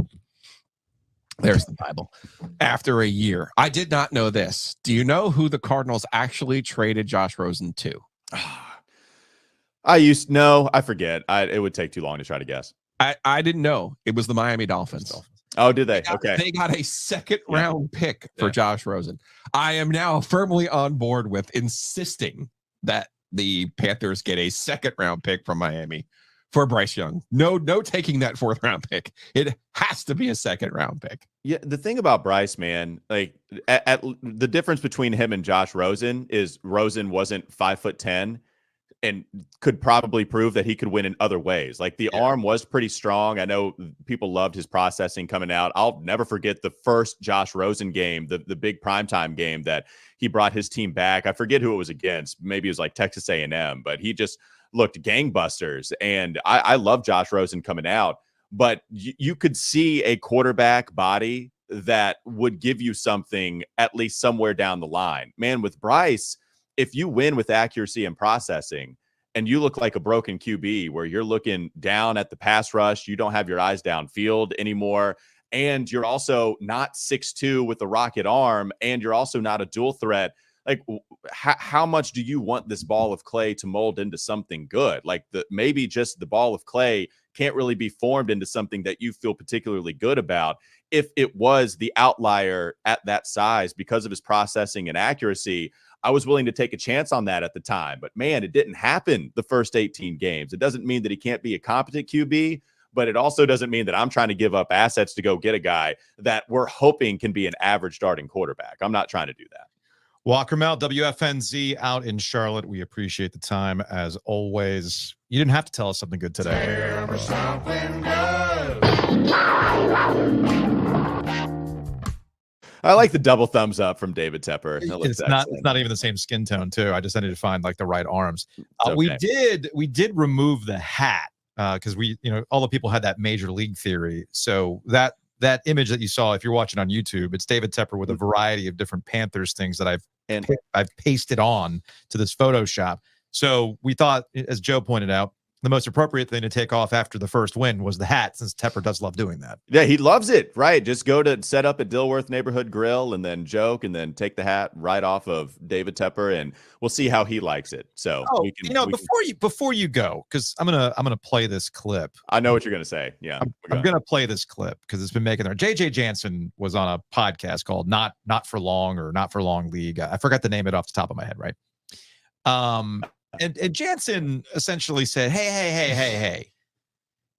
There's the Bible. After a year. I did not know this. Do you know who the Cardinals actually traded Josh Rosen to? I forget. It would take too long to try to guess. I didn't know. It was the Miami Dolphins. Oh, did they? Okay. They got a second round pick for Josh Rosen. I am now firmly on board with insisting that the Panthers get a second round pick from Miami for Bryce Young. No taking that fourth round pick. It has to be a second round pick. Yeah, the thing about Bryce, man, like at the difference between him and Josh Rosen is Rosen wasn't 5'10" and could probably prove that he could win in other ways. Like, the arm was pretty strong. I know people loved his processing coming out. I'll never forget the first Josh Rosen game, the big primetime game that he brought his team back. I forget who it was against. Maybe it was like Texas A&M, but he just looked gangbusters. And I love Josh Rosen coming out, but you could see a quarterback body that would give you something at least somewhere down the line. Man, with Bryce, if you win with accuracy and processing and you look like a broken QB where you're looking down at the pass rush, you don't have your eyes downfield anymore, and you're also not 6'2" with a rocket arm, and you're also not a dual threat, like, how much do you want this ball of clay to mold into something good? Like, maybe just the ball of clay can't really be formed into something that you feel particularly good about. If it was the outlier at that size because of his processing and accuracy, I was willing to take a chance on that at the time. But man, it didn't happen the first 18 games. It doesn't mean that he can't be a competent QB, but it also doesn't mean that I'm trying to give up assets to go get a guy that we're hoping can be an average starting quarterback. I'm not trying to do that. Walker Mehl, WFNZ out in Charlotte. We appreciate the time as always. You didn't have to tell us something good today. Tell me something good. I like the double thumbs up from David Tepper. It's not even the same skin tone too. I just needed to find like the right arms. Okay. We did remove the hat because all the people had that major league theory. So that image that you saw, if you're watching on YouTube, it's David Tepper with a variety of different Panthers things that I've pasted on to this Photoshop. So we thought, as Joe pointed out, the most appropriate thing to take off after the first win was the hat, since Tepper does love doing that. Yeah, he loves it, right? Just go to set up at Dilworth Neighborhood Grill and then joke and then take the hat right off of David Tepper, and we'll see how he likes it. So before you go, because I'm gonna play this clip. I know what you're gonna say. Yeah, I'm gonna play this clip because it's been making there. JJ Jansen was on a podcast called Not for Long or Not for Long League. I forgot the name of it off the top of my head, right? And Jansen essentially said, hey.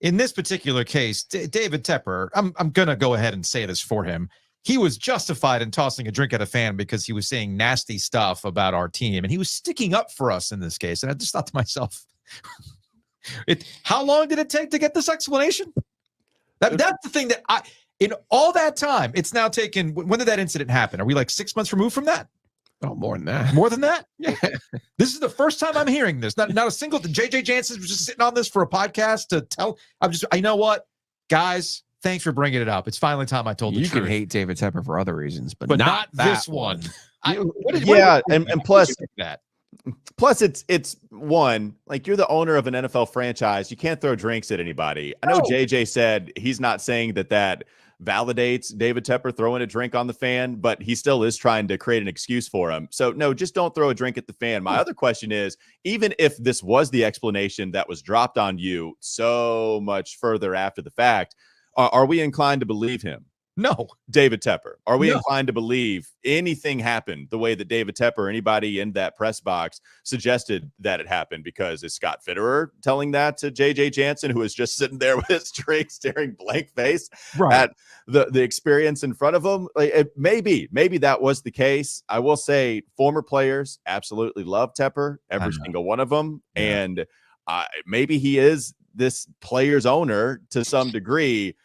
In this particular case, David Tepper, I'm going to go ahead and say this for him. He was justified in tossing a drink at a fan because he was saying nasty stuff about our team, and he was sticking up for us in this case. And I just thought to myself, How long did it take to get this explanation? That's the thing that in all that time, it's now taken. When did that incident happen? Are we like 6 months removed from that? Oh, more than that. More than that? Yeah. This is the first time I'm hearing this. Not a single. JJ Jansen was just sitting on this for a podcast to tell. You know what, guys? Thanks for bringing it up. It's finally time I told the truth. You can hate David Tepper for other reasons, but not that this one. And plus that. Plus, it's one, like, you're the owner of an NFL franchise. You can't throw drinks at anybody. I know JJ said he's not saying that validates David Tepper throwing a drink on the fan, but he still is trying to create an excuse for him. So, no, just don't throw a drink at the fan. My other question is, even if this was the explanation that was dropped on you so much further after the fact, are we inclined to believe him? No. David Tepper. Are we inclined to believe anything happened the way that David Tepper or anybody in that press box suggested that it happened? Because is Scott Fitterer telling that to JJ Jansen, who is just sitting there with his drink staring blank face at the experience in front of him? Like, maybe that was the case. I will say former players absolutely love Tepper, every single one of them. Yeah. And maybe he is this player's owner to some degree.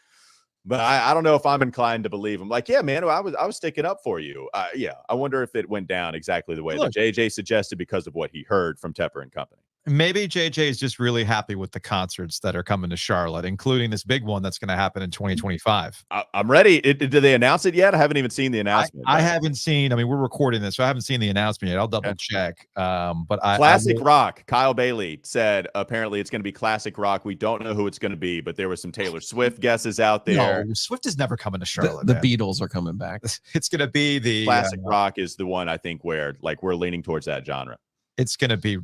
But I don't know if I'm inclined to believe him. Like, yeah, man, I was sticking up for you. Yeah, I wonder if it went down exactly the way that JJ suggested because of what he heard from Tepper and company. Maybe JJ is just really happy with the concerts that are coming to Charlotte, including this big one that's going to happen in 2025. I'm ready. Did they announce it yet? I haven't even seen the announcement. I haven't seen. I mean, we're recording this, so I haven't seen the announcement yet. I'll double check. But classic rock. Kyle Bailey said apparently it's going to be classic rock. We don't know who it's going to be, but there were some Taylor Swift guesses out there. No, Swift is never coming to Charlotte. The Beatles are coming back. It's going to be the classic rock is the one I think where like we're leaning towards that genre. It's gonna be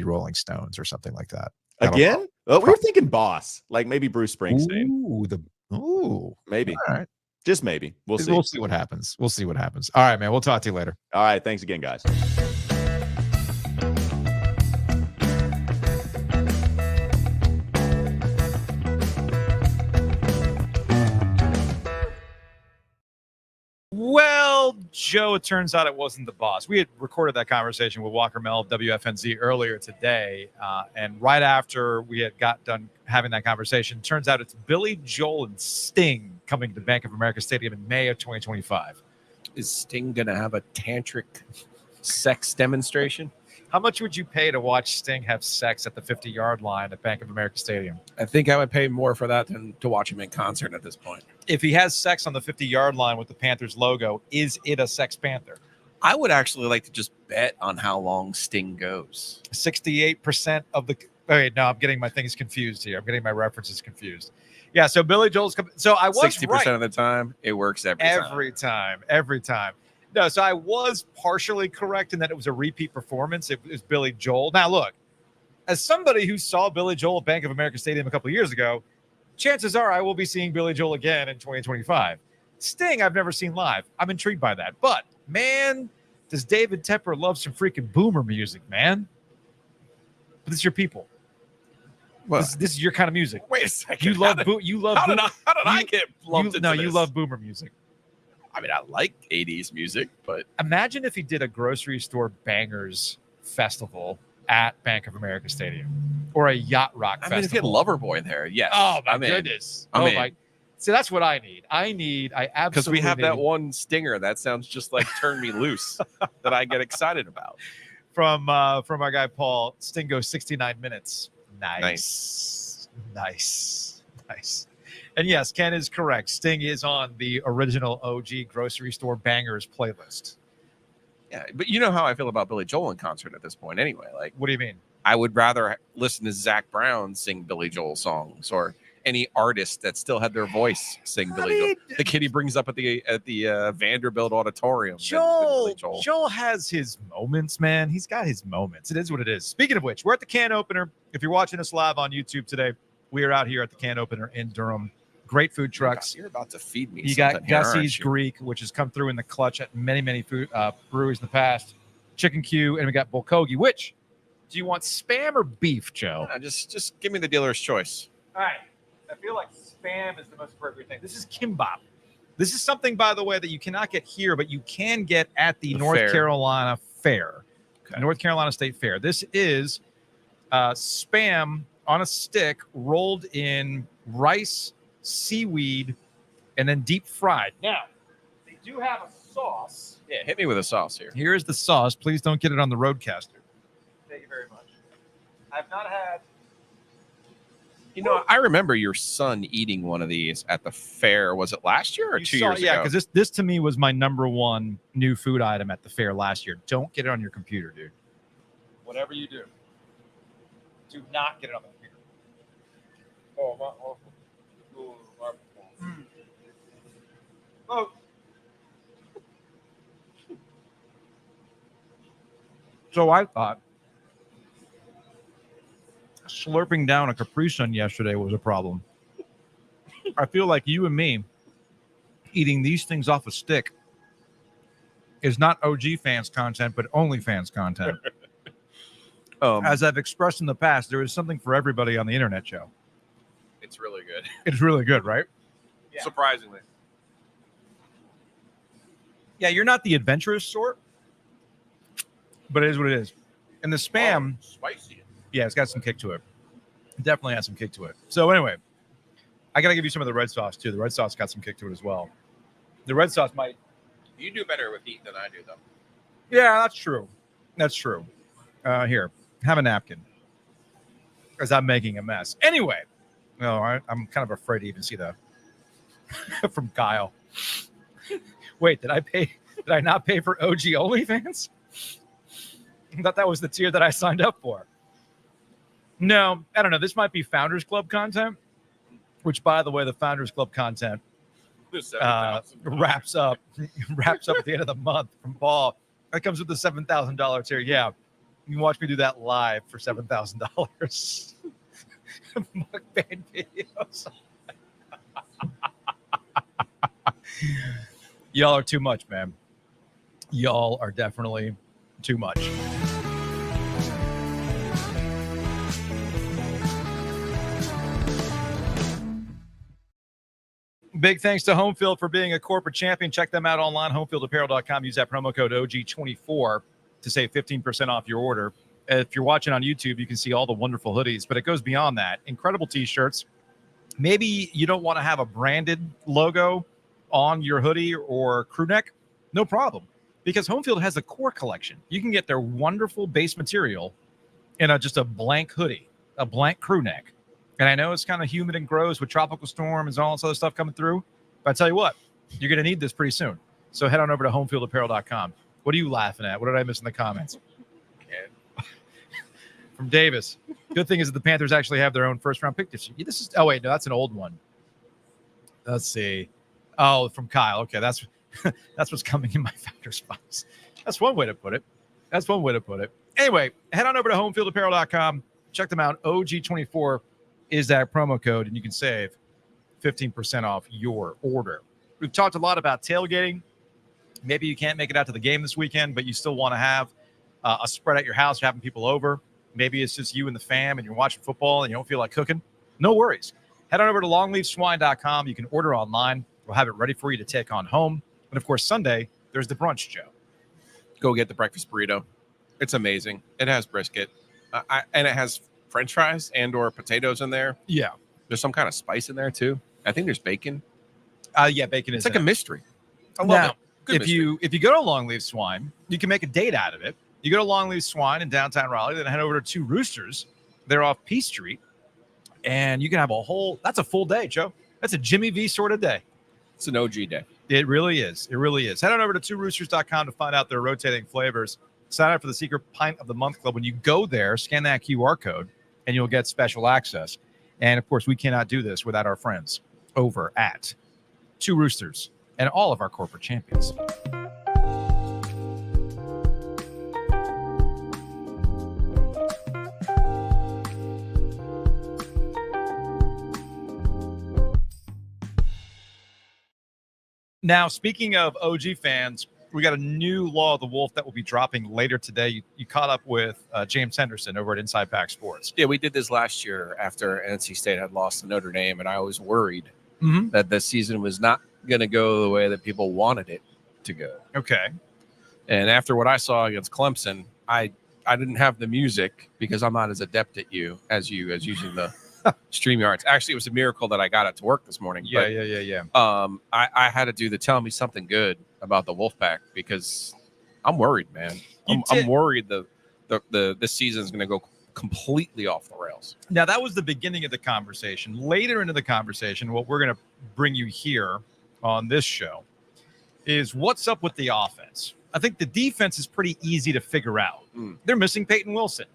Rolling Stones or something like that. Again? We were thinking Boss, like maybe Bruce Springsteen. Maybe. All right. Just maybe. We'll see. We'll see what happens. All right, man. We'll talk to you later. All right. Thanks again, guys. Well, Joe, it turns out it wasn't the boss. We had recorded that conversation with Walker Mehl of WFNZ earlier today, and right after we had got done having that conversation, turns out it's Billy Joel and Sting coming to Bank of America Stadium in May of 2025. Is Sting going to have a tantric sex demonstration? How much would you pay to watch Sting have sex at the 50-yard line at Bank of America Stadium? I think I would pay more for that than to watch him in concert at this point. If he has sex on the 50-yard line with the Panthers logo, is it a sex Panther? I would actually like to just bet on how long Sting goes. 68% of the – wait, no, I'm getting my things confused here. I'm getting my references confused. Yeah, so Billy Joel's – so I was 60% right. of the time, it works every time. No, so I was partially correct in that it was a repeat performance. It was Billy Joel. Now, look, as somebody who saw Billy Joel at Bank of America Stadium a couple of years ago, chances are I will be seeing Billy Joel again in 2025. Sting, I've never seen live. I'm intrigued by that. But, man, does David Tepper love some freaking boomer music, man? But this is your people. Well, this is your kind of music. Wait a second. You love How did I get lumped into this? You love boomer music. I mean, I like 80s music, but imagine if he did a grocery store bangers festival at Bank of America Stadium or a yacht rock festival. I mean, if he had Loverboy there, yes. Oh, my goodness. See, that's what I need. I absolutely because we have that one stinger that sounds just like Turn Me Loose that I get excited about. From our guy, Paul, Sting goes 69 minutes. Nice. And yes, Ken is correct. Sting is on the original OG grocery store bangers playlist. Yeah, but you know how I feel about Billy Joel in concert at this point anyway. Like, what do you mean? I would rather listen to Zach Brown sing Billy Joel songs or any artist that still had their voice sing Billy Joel. The kid he brings up at the Vanderbilt Auditorium. Joel has his moments, man. He's got his moments. It is what it is. Speaking of which, we're at the can opener. If you're watching us live on YouTube today, we are out here at the can opener in Durham. Great food trucks. You're about to feed me. You got Gussie's Greek, which has come through in the clutch at many food breweries in the past. Chicken Q, and we got Bulgogi. Which do you want, spam or beef, Joe? Just give me the dealer's choice. All right. I feel like spam is the most appropriate thing. This is kimbap. This is something, by the way, that you cannot get here, but you can get at the North Carolina Fair, North Carolina State Fair. This is Spam on a stick, rolled in rice, seaweed, and then deep fried. Now, they do have a sauce. Yeah, hit me with a sauce here. Here is the sauce. Please don't get it on the Roadcaster. Thank you very much. I've not had. You know, I remember your son eating one of these at the fair. Was it last year or 2 years ago? Yeah, because this to me was my number one new food item at the fair last year. Don't get it on your computer, dude. Whatever you do, do not get it on the computer. Oh. So I thought slurping down a Capri Sun yesterday was a problem. I feel like you and me eating these things off a stick is not OG fans content, but only fans content. As I've expressed in the past, there is something for everybody on the internet show. It's really good. It's really good, right? Yeah. Surprisingly. Yeah, you're not the adventurous sort, but it is what it is. And the Spam, Spicy. yeah, it's got some kick to it. Definitely has some kick to it. So anyway, I got to give you some of the red sauce too. The red sauce got some kick to it as well. The red sauce might. You do better with heat than I do, though. Yeah, that's true. That's true. Here, have a napkin, because I'm making a mess. Anyway, no, I'm kind of afraid to even see that from Kyle. Wait, did I not pay for OG OnlyFans? I thought that was the tier that I signed up for. No, I don't know. This might be Founders Club content, which, by the way, the Founders Club content wraps up at the end of the month from Paul. That comes with the $7,000 tier. Yeah, you can watch me do that live for $7,000. Mukbang videos. Y'all are too much, man. Y'all are definitely too much. Big thanks to Homefield for being a corporate champion. Check them out online, homefieldapparel.com. Use that promo code OG24 to save 15% off your order. If you're watching on YouTube, you can see all the wonderful hoodies, but it goes beyond that. Incredible t-shirts. Maybe you don't want to have a branded logo on your hoodie or crew neck. No problem, because Homefield has a core collection. You can get their wonderful base material in just a blank hoodie, a blank crew neck. And I know it's kind of humid and gross with tropical storm and all this other stuff coming through. But I tell you what, you're going to need this pretty soon. So head on over to homefieldapparel.com. What are you laughing at? What did I miss in the comments? From Davis. Good thing is that the Panthers actually have their own first-round pick this year. Oh, wait, no, that's an old one. Let's see. Oh, from Kyle. Okay, that's what's coming in my Founders box. That's one way to put it. Anyway, head on over to homefieldapparel.com. Check them out. OG24 is that promo code, and you can save 15% off your order. We've talked a lot about tailgating. Maybe you can't make it out to the game this weekend, but you still want to have a spread at your house, having people over. Maybe it's just you and the fam, and you're watching football, and you don't feel like cooking. No worries. Head on over to longleafswine.com. You can order online. We'll have it ready for you to take on home. And, of course, Sunday, there's the brunch, Joe. Go get the breakfast burrito. It's amazing. It has brisket, and it has French fries and or potatoes in there. Yeah. There's some kind of spice in there, too. I think there's bacon. Yeah, bacon It's is like a mystery. I love now, it. Good mystery. If you go to Longleaf Swine, you can make a date out of it. You go to Longleaf Swine in downtown Raleigh, then head over to Two Roosters. They're off Peace Street, and you can have that's a full day, Joe. That's a Jimmy V sort of day. It's an OG day. It really is. It really is. Head on over to tworoosters.com to find out their rotating flavors. Sign up for the Secret Pint of the Month Club. When you go there, scan that QR code, and you'll get special access. And, of course, we cannot do this without our friends over at Two Roosters and all of our corporate champions. Now, speaking of OG fans, we got a new Law of the Wolf that will be dropping later today. You caught up with James Henderson over at Inside Pack Sports. Yeah, we did this last year after NC State had lost to Notre Dame, and I was worried that the season was not going to go the way that people wanted it to go. Okay. And after what I saw against Clemson, I I didn't have the music because I'm not as adept at you as using the StreamYards. Actually, it was a miracle that I got it to work this morning. Yeah. I had to do the tell me something good about the Wolfpack because I'm worried, man. I'm worried this season is going to go completely off the rails. Now, that was the beginning of the conversation. Later into the conversation, what we're going to bring you here on this show is what's up with the offense. I think the defense is pretty easy to figure out. They're missing Peyton Wilson.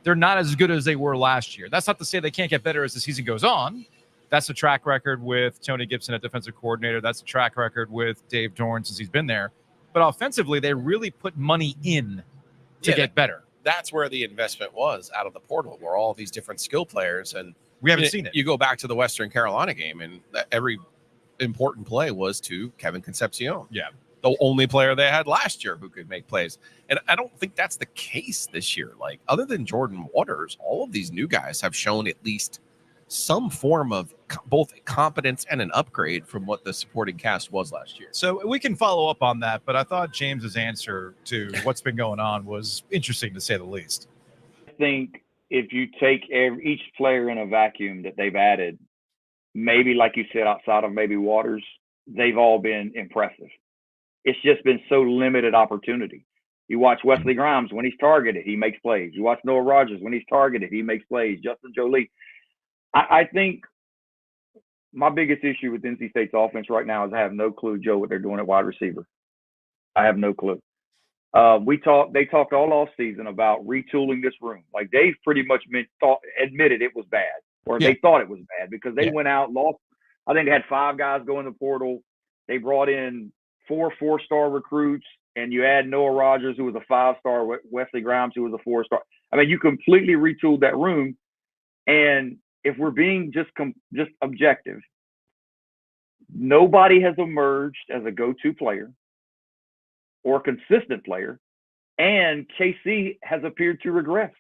They're not as good as they were last year. That's not to say they can't get better as the season goes on. That's a track record with Tony Gibson at defensive coordinator. That's a track record with Dave Doeren since he's been there. But offensively, they really put money in to get better. That's where the investment was out of the portal, where all these different skill players, and we haven't seen it. You go back to the Western Carolina game, and every important play was to Kevin Concepcion. Yeah. The only player they had last year who could make plays. And I don't think that's the case this year. Like, other than Jordan Waters, all of these new guys have shown at least some form of both competence and an upgrade from what the supporting cast was last year. So we can follow up on that, but I thought James's answer to what's been going on was interesting, to say the least. I think if you take each player in a vacuum that they've added, maybe like you said, outside of maybe Waters, they've all been impressive. It's just been so limited opportunity. You watch Wesley Grimes, when he's targeted, he makes plays. You watch Noah Rogers, when he's targeted, he makes plays. Justin Jolie. I think my biggest issue with NC State's offense right now is I have no clue, Joe, what they're doing at wide receiver. I have no clue. They talked all off season about retooling this room. Like, Dave pretty much admitted it was bad, or they thought it was bad, because they went out, lost. I think they had 5 guys go in the portal. They brought in 4 4-star recruits, and you add Noah Rogers, who was a 5-star, Wesley Grimes, who was a 4-star. I mean, you completely retooled that room. And if we're being just objective, nobody has emerged as a go-to player or consistent player, and KC has appeared to regress.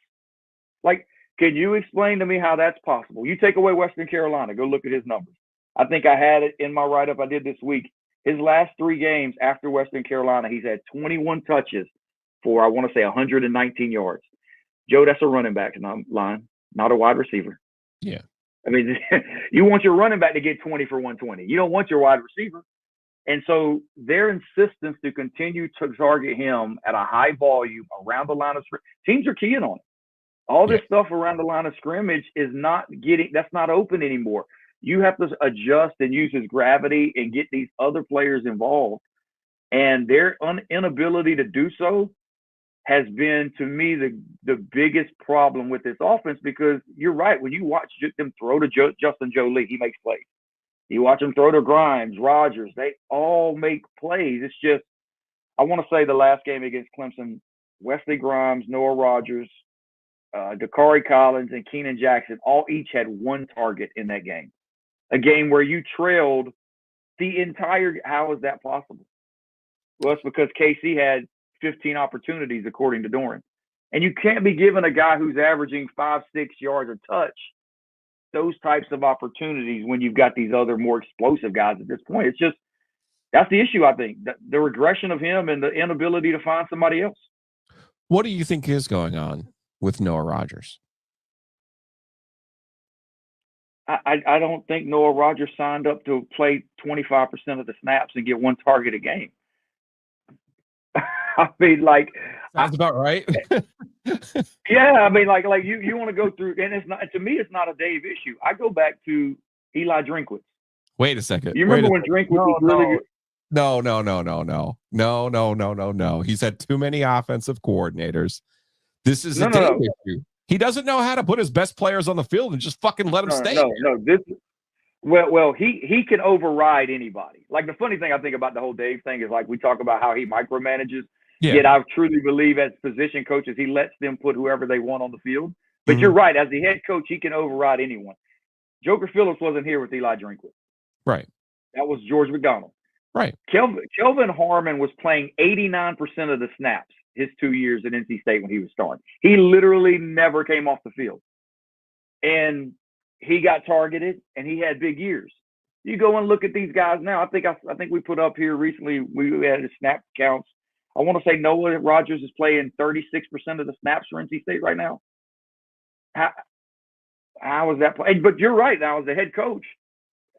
Like, can you explain to me how that's possible? You take away Western Carolina, go look at his numbers. I think I had it in my write-up I did this week. His last 3 games after Western Carolina, he's had 21 touches for, I want to say, 119 yards. Joe, that's a running back line, not a wide receiver. Yeah. I mean, you want your running back to get 20 for 120. You don't want your wide receiver. And so their insistence to continue to target him at a high volume around the line of scrimmage, teams are keying on it. All this stuff around the line of scrimmage is that's not open anymore. You have to adjust and use his gravity and get these other players involved. And their inability to do so has been, to me, the biggest problem with this offense, because you're right. When you watch them throw to Justin Jolie, he makes plays. You watch them throw to Grimes, Rogers, they all make plays. It's just, I want to say the last game against Clemson, Wesley Grimes, Noah Rogers, Dakari Collins, and Keenan Jackson each had 1 target in that game. A game where you trailed the entire – how is that possible? Well, it's because KC had 15 opportunities, according to Doeren. And you can't be giving a guy who's averaging 5-6 yards a touch those types of opportunities when you've got these other more explosive guys at this point. It's just – that's the issue, I think, the regression of him and the inability to find somebody else. What do you think is going on with Noah Rogers? I don't think Noah Rogers signed up to play 25% of the snaps and get 1 target a game. I mean, like, sounds about right. Yeah, I mean, like you want to go through, and it's not, to me, it's not a Dave issue. I go back to Eli Drinkwitz. Wait a second. You remember when Drinkwitz was really good? No. He's had too many offensive coordinators. This is a Dave issue. He doesn't know how to put his best players on the field and just fucking let them stay. Well, he can override anybody. Like, the funny thing I think about the whole Dave thing is, like, we talk about how he micromanages. Yeah. Yet I truly believe, as position coaches, he lets them put whoever they want on the field. But you're right. As the head coach, he can override anyone. Joker Phillips wasn't here with Eli Drinkwitz. Right. That was George McDonald. Right. Kelvin Harmon was playing 89% of the snaps his 2 years at NC State when he was starting. He literally never came off the field. And he got targeted, and he had big years. You go and look at these guys now. I think we put up here recently, we had the snap counts. I want to say Noah Rogers is playing 36% of the snaps for NC State right now. How is that play? But you're right. Now, as a head coach,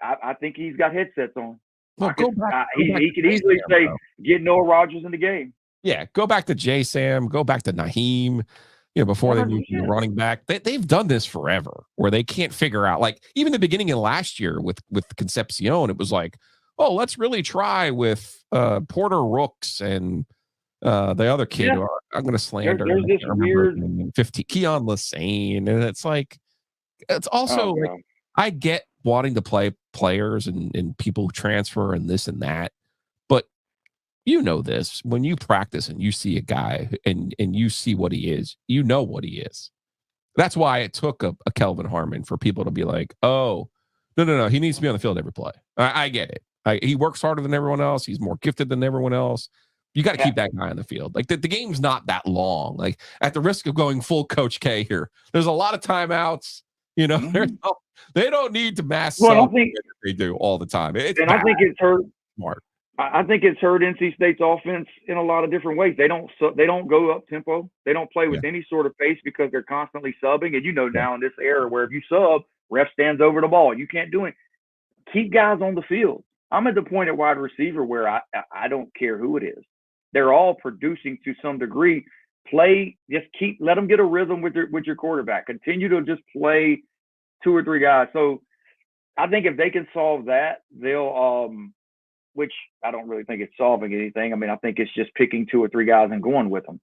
I think he's got headsets on. Well, He could easily say, get Noah Rogers in the game. Yeah, go back to J-Sam, go back to Naheem, before they moved to the running back. They've done this forever, where they can't figure out, like, even the beginning of last year with Concepcion, it was like, oh, let's really try with Porter Rooks and the other kid, who I'm going to slander. There's this weird 50 Keon Lassane, and it's like, it's also I get wanting to play players and people who transfer and this and that, but this when you practice and you see a guy and you see what he is, what he is. That's why it took a Kelvin Harmon for people to be like, oh, no, he needs to be on the field every play. I get it. He works harder than everyone else. He's more gifted than everyone else. You got to keep that guy on the field. Like the game's not that long. Like, at the risk of going full Coach K here, there's a lot of timeouts. They don't need to mass. Well, I think they do all the time. I think it's hurt. Smart. I think it's hurt NC State's offense in a lot of different ways. They don't go up tempo. They don't play with any sort of pace because they're constantly subbing. And now in this era where if you sub, ref stands over the ball. You can't do it. Keep guys on the field. I'm at the point at wide receiver where I don't care who it is. They're all producing to some degree. Let them get a rhythm with your quarterback. Continue to just play 2 or 3 guys. So I think if they can solve that, they'll which I don't really think it's solving anything. I mean, I think it's just picking 2 or 3 guys and going with them.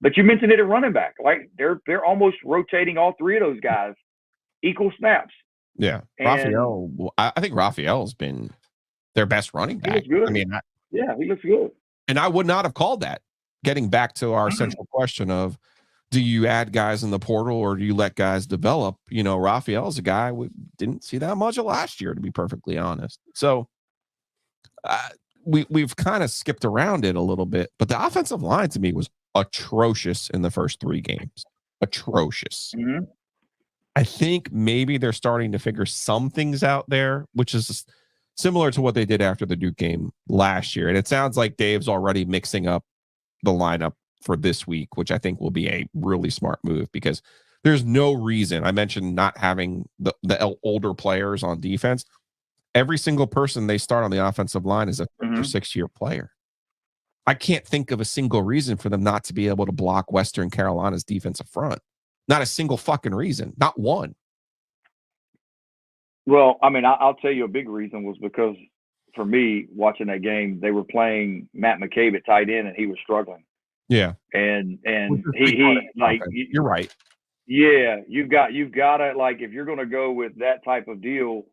But you mentioned it at running back. Like they're almost rotating all 3 of those guys equal snaps. Yeah. Raphael, I think Raphael's been their best running back. Good. I mean, he looks good. And I would not have called that. Getting back to our central question of, do you add guys in the portal or do you let guys develop? Raphael's a guy we didn't see that much of last year, to be perfectly honest. So we've kind of skipped around it a little bit, but the offensive line to me was atrocious in the first 3 games. Atrocious. Mm-hmm. I think maybe they're starting to figure some things out there, which is similar to what they did after the Duke game last year. And it sounds like Dave's already mixing up the lineup for this week, which I think will be a really smart move because there's no reason. I mentioned not having the older players on defense. Every single person they start on the offensive line is a 5th or 6th year player. I can't think of a single reason for them not to be able to block Western Carolina's defensive front. Not a single fucking reason. Not one. Well, I mean, I'll tell you a big reason was because for me, watching that game, they were playing Matt McCabe at tight end and he was struggling. Yeah. And he like, you're right. Yeah. You've got to, like, if you're going to go with that type of deal,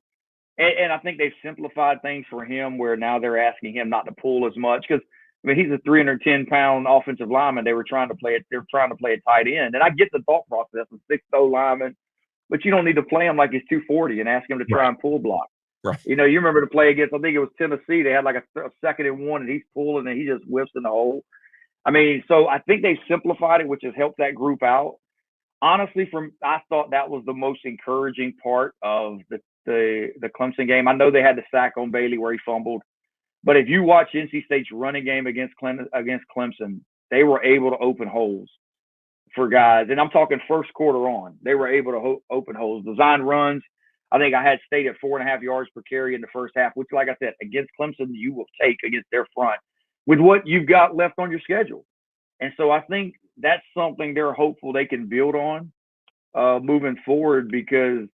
and I think they've simplified things for him where now they're asking him not to pull as much because, I mean, he's a 310-pound offensive lineman. They're trying to play a tight end. And I get the thought process of 6'0" lineman, but you don't need to play him like he's 240 and ask him to try and pull block. Right. You remember to play against, I think it was Tennessee. They had like a 2nd and 1 and he's pulling and he just whiffs in the hole. I mean, so I think they simplified it, which has helped that group out. Honestly, I thought that was the most encouraging part of the Clemson game. I know they had the sack on Bailey where he fumbled. But if you watch NC State's running game against Clemson, they were able to open holes for guys. And I'm talking first quarter on. They were able to open holes. Design runs. I think I had State at 4.5 yards per carry in the first half, which, like I said, against Clemson, you will take against their front with what you've got left on your schedule. And so I think that's something they're hopeful they can build on moving forward because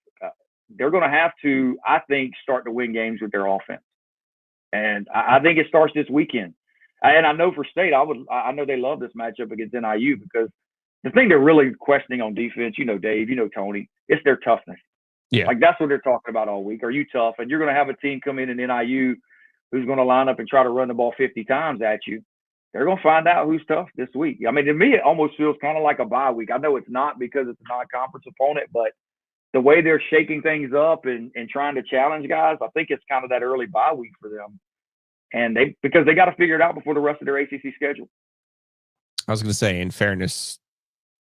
they're going to have to, I think, start to win games with their offense. And I think it starts this weekend. And I know for State, I know they love this matchup against NIU because the thing they're really questioning on defense, Dave, Tony, it's their toughness. Yeah. Like that's what they're talking about all week. Are you tough? And you're going to have a team come in NIU who's going to line up and try to run the ball 50 times at you. They're going to find out who's tough this week. I mean, to me, it almost feels kind of like a bye week. I know it's not because it's a non-conference opponent, but the way they're shaking things up and trying to challenge guys, I think it's kind of that early bye week for them. And because they got to figure it out before the rest of their ACC schedule. I was going to say, in fairness,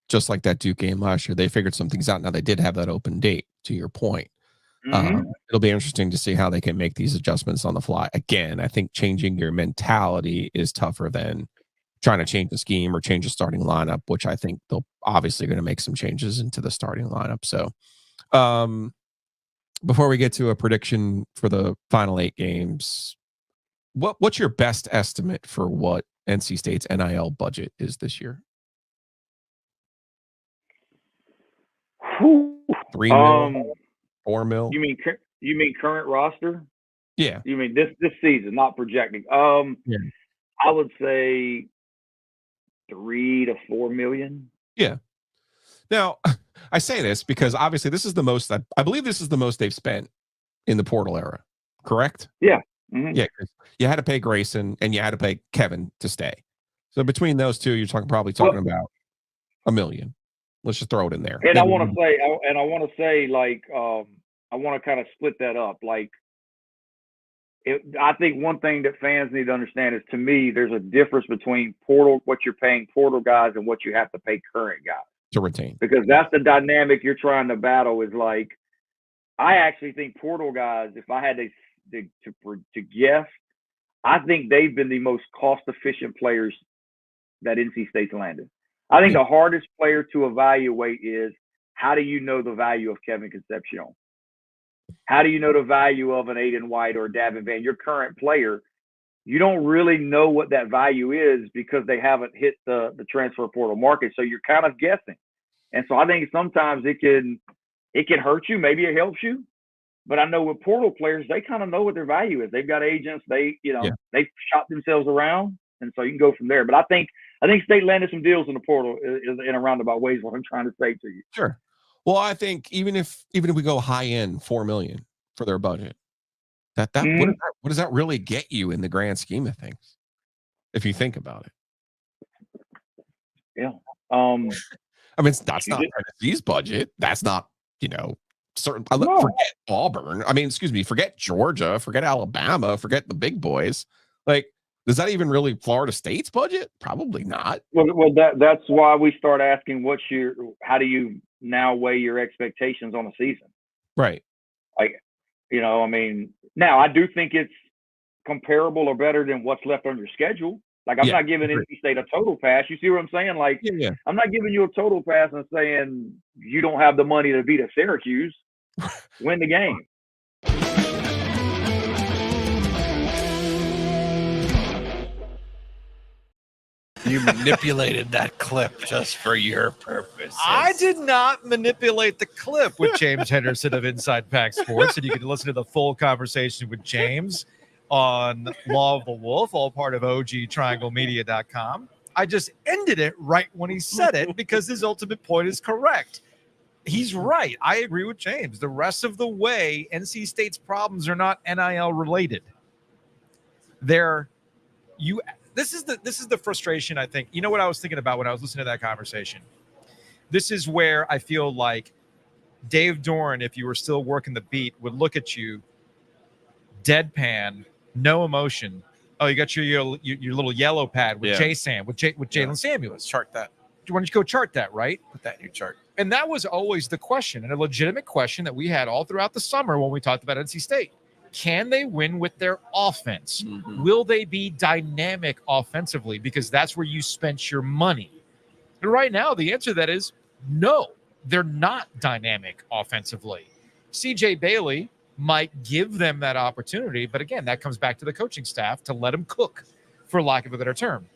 just like that Duke game last year, they figured some things out. Now they did have that open date, to your point. It'll be interesting to see how they can make these adjustments on the fly. Again, I think changing your mentality is tougher than trying to change the scheme or change the starting lineup, which I think they'll obviously going to make some changes into the starting lineup. So, before we get to a prediction for the final 8 games, what's your best estimate for what NC State's NIL budget is this year? Whew. 3 mil, 4 mil. You mean current roster? Yeah. You mean this season, not projecting? Yeah. I would say 3 to 4 million. Yeah. Now, I say this because obviously this is the most, I believe this is the most they've spent in the portal era, correct? Yeah. Mm-hmm. Yeah. You had to pay Grayson and you had to pay Kevin to stay. So between those two, you're probably talking about $1 million. Let's just throw it in there. And I want to say, like, I want to kind of split that up. Like, I think one thing that fans need to understand is, to me, there's a difference between what you're paying portal guys and what you have to pay current guys to retain, because that's the dynamic you're trying to battle. Is like, I actually think portal guys, if I had to guess, I think they've been the most cost efficient players that NC State's landed. I think the hardest player to evaluate is, how do you know the value of Kevin Concepcion? How do you know the value of an Aiden White or Davin Van, your current player? You don't really know what that value is because they haven't hit the transfer portal market. So you're kind of guessing. And so I think sometimes it can hurt you. Maybe it helps you. But I know with portal players, they kind of know what their value is. They've got agents. They shop themselves around. And so you can go from there. But I think State landed some deals in the portal in a roundabout ways, what I'm trying to say to you. Sure. Well, I think even if we go high end $4 million for their budget, what does that really get you in the grand scheme of things? If you think about it. Yeah. I mean, that's not Tennessee's budget. That's not, certain. Forget Auburn. I mean, forget Georgia, forget Alabama, forget the big boys. Like, is that even really Florida State's budget? Probably not. Well, that's why we start asking, how do you now weigh your expectations on a season? Right. Like, I mean, now I do think it's comparable or better than what's left on your schedule. Like, I'm not giving NC State a total pass. You see what I'm saying? Like, I'm not giving you a total pass and saying you don't have the money to beat a Syracuse. Win the game. You manipulated that clip just for your purpose. I did not manipulate the clip with James Henderson of Inside Pack Sports, and you can listen to the full conversation with James on Law of the Wolf, all part of OG265.com. I just ended it right when he said it because his ultimate point is correct. He's right. I agree with James. The rest of the way, NC State's problems are not NIL related. This is the frustration, I think. You know what I was thinking about when I was listening to that conversation? This is where I feel like Dave Doeren, if you were still working the beat, would look at you, deadpan, no emotion. Oh, you got your little yellow pad with J-Sam, with Jalen Samuels. Chart that. Why don't you go chart that, right? Put that in your chart. And that was always the question, and a legitimate question that we had all throughout the summer when we talked about NC State. Can they win with their offense? Mm-hmm. Will they be dynamic offensively? Because that's where you spent your money. And right now, the answer to that is no, they're not dynamic offensively. CJ Bailey might give them that opportunity. But again, that comes back to the coaching staff to let them cook, for lack of a better term.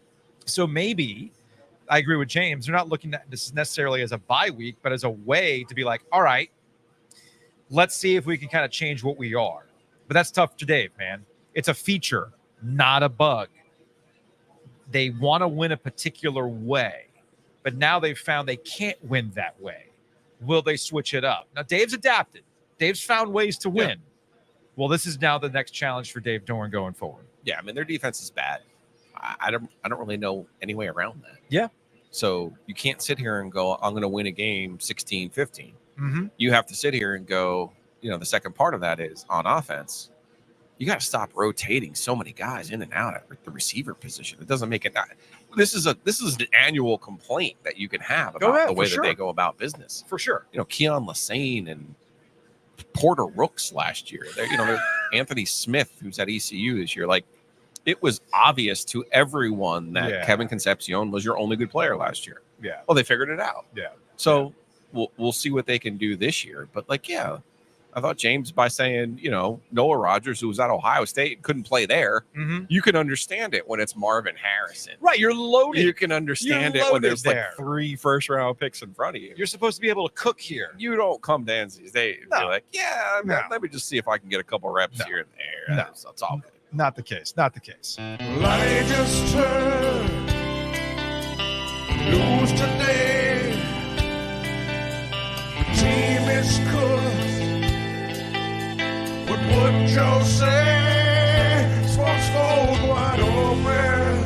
So maybe, I agree with James, they're not looking at this necessarily as a bye week, but as a way to be like, all right, let's see if we can kind of change what we are. But that's tough to Dave, man. It's a feature, not a bug. They want to win a particular way, but now they've found they can't win that way. Will they switch it up? Now, Dave's adapted. Dave's found ways to win. Well, this is now the next challenge for Dave Doeren going forward. Yeah, I mean, their defense is bad. I don't really know any way around that. Yeah. So you can't sit here and go, I'm going to win a game 16-15. Mm-hmm. You have to sit here and go, the second part of that is on offense. You got to stop rotating so many guys in and out at the receiver position. It doesn't make it. This is an annual complaint that you can have about the way that they go about business. For sure. Keon Lassane and Porter Rooks last year. Anthony Smith, who's at ECU this year. Like, it was obvious to everyone that Yeah. Kevin Concepcion was your only good player last year. Yeah. Well, they figured it out. Yeah. So we'll see what they can do this year. But I thought James, by saying, Noah Rogers, who was at Ohio State, couldn't play there, you can understand it when it's Marvin Harrison. Right. You're loaded. You can understand You're it when loaded there's there. like 3 first-round picks in front of you. You're supposed to be able to cook here. You don't come to NC State and be No. like, No. let me just see if I can get a couple reps No. here and there. No. That's all good. Not the case. Not the case. Light just turned. Lose today. Team is cooked. But what Joe say? Sports gold wide open.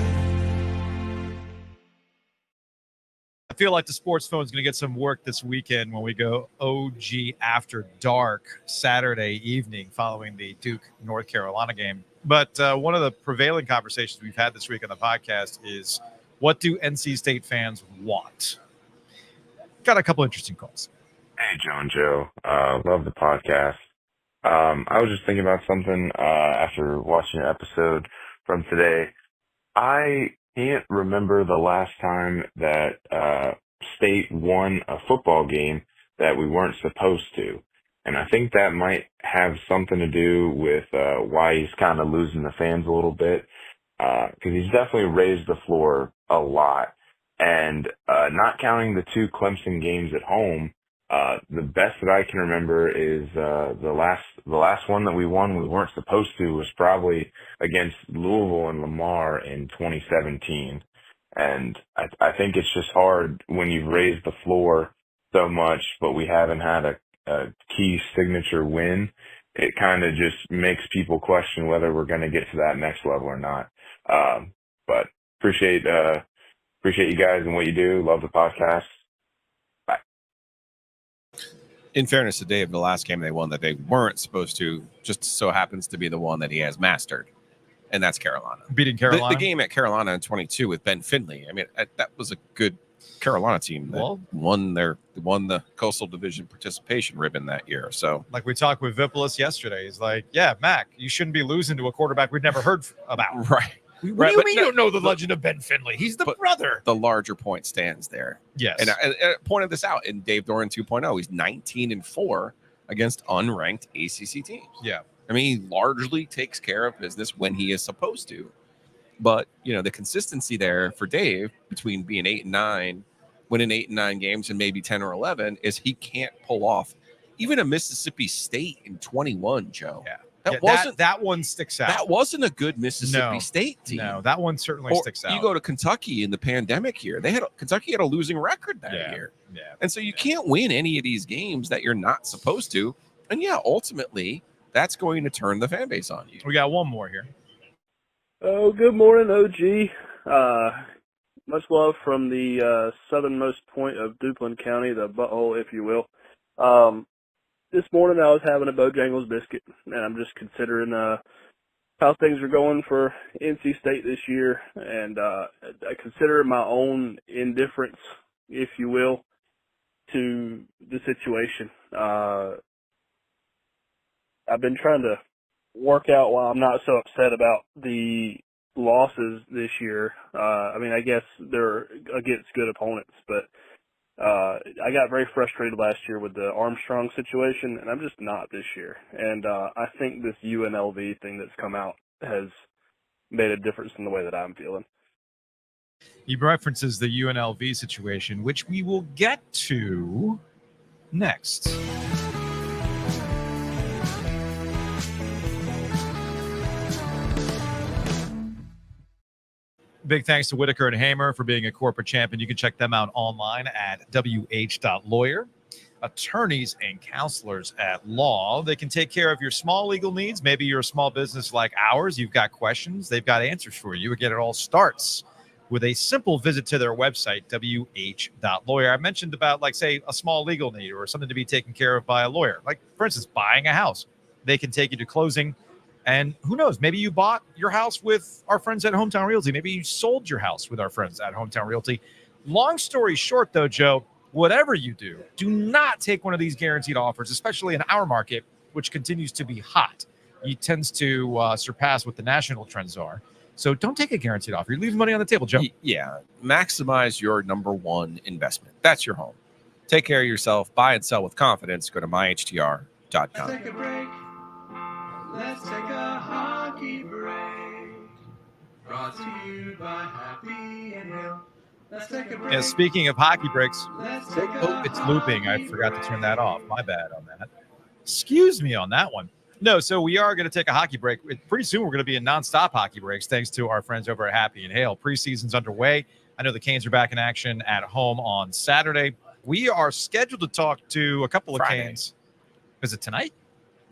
I feel like the sports phone is going to get some work this weekend when we go OG after dark Saturday evening following the Duke North Carolina game. But one of the prevailing conversations we've had this week on the podcast is, what do NC State fans want? Got a couple interesting calls. Hey, Joe and Joe. Love the podcast. I was just thinking about something after watching an episode from today. I can't remember the last time that State won a football game that we weren't supposed to. And I think that might have something to do with why he's kind of losing the fans a little bit, because he's definitely raised the floor a lot. And not counting the 2 Clemson games at home, the best that I can remember is the last one that we won we weren't supposed to was probably against Louisville and Lamar in 2017. And I think it's just hard when you've raised the floor so much, but we haven't had a key signature win. It kind of just makes people question whether we're going to get to that next level or not. But appreciate you guys and what you do. Love the podcast. Bye. In fairness to Dave, the last game they won that they weren't supposed to just so happens to be the one that he has mastered, and that's Carolina. Beating Carolina? The game at Carolina in 22 with Ben Finley. I mean, that was a good Carolina team that won the Coastal Division participation ribbon that year. So, like we talked with Vipolis yesterday, he's like, yeah, Mac, you shouldn't be losing to a quarterback we've never heard about. Right. What do you mean you don't know the legend of Ben Finley? He's the brother. The larger point stands there. Yes. And I pointed this out in Dave Doeren 2.0. He's 19-4 against unranked ACC teams. Yeah. I mean, he largely takes care of business when he is supposed to. But, the consistency there for Dave between being 8-9, winning 8 and 9 games and maybe 10 or 11 is he can't pull off even a Mississippi State in 21, Joe. Yeah. That one sticks out. That wasn't a good Mississippi State team. No, that one certainly sticks out. You go to Kentucky in the pandemic year. Kentucky had a losing record that year. Yeah. And so you can't win any of these games that you're not supposed to. And ultimately, that's going to turn the fan base on you. We got one more here. Oh, good morning, OG. Much love from the southernmost point of Duplin County, the butthole, if you will. This morning I was having a Bojangles biscuit, and I'm just considering how things are going for NC State this year, and I consider my own indifference, if you will, to the situation. I've been trying to work out why I'm not so upset about the losses this year. I mean, I guess they're against good opponents, but I got very frustrated last year with the Armstrong situation, and I'm just not this year. And I think this UNLV thing that's come out has made a difference in the way that I'm feeling. He references the UNLV situation, which we will get to next. Big thanks to Whitaker and Hamer for being a corporate champion. You can check them out online at wh.lawyer. Attorneys and counselors at law. They can take care of your small legal needs. Maybe you're a small business like ours. You've got questions. They've got answers for you. Again, it all starts with a simple visit to their website, wh.lawyer. I mentioned about, like, say, a small legal need or something to be taken care of by a lawyer. Like, for instance, buying a house. They can take you to closing. And who knows, maybe you bought your house with our friends at Hometown Realty. Maybe you sold your house with our friends at Hometown Realty. Long story short, though, Joe, whatever you do, do not take one of these guaranteed offers, especially in our market, which continues to be hot. It tends to surpass what the national trends are. So don't take a guaranteed offer. You're leaving money on the table, Joe. Yeah. Maximize your number one investment. That's your home. Take care of yourself. Buy and sell with confidence. Go to myhtr.com. Let's take a break. Let's take a hockey break. Brought to you by Happy and Hill. Let's take a break. And speaking of hockey breaks, Let's take a it's looping. I forgot to turn that off. My bad on that. Excuse me on that one. No, so we are going to take a hockey break. Pretty soon we're going to be in nonstop hockey breaks thanks to our friends over at Happy and Hale. Preseason's underway. I know the Canes are back in action at home on Saturday. We are scheduled to talk to a couple of Friday. Canes. Is it tonight?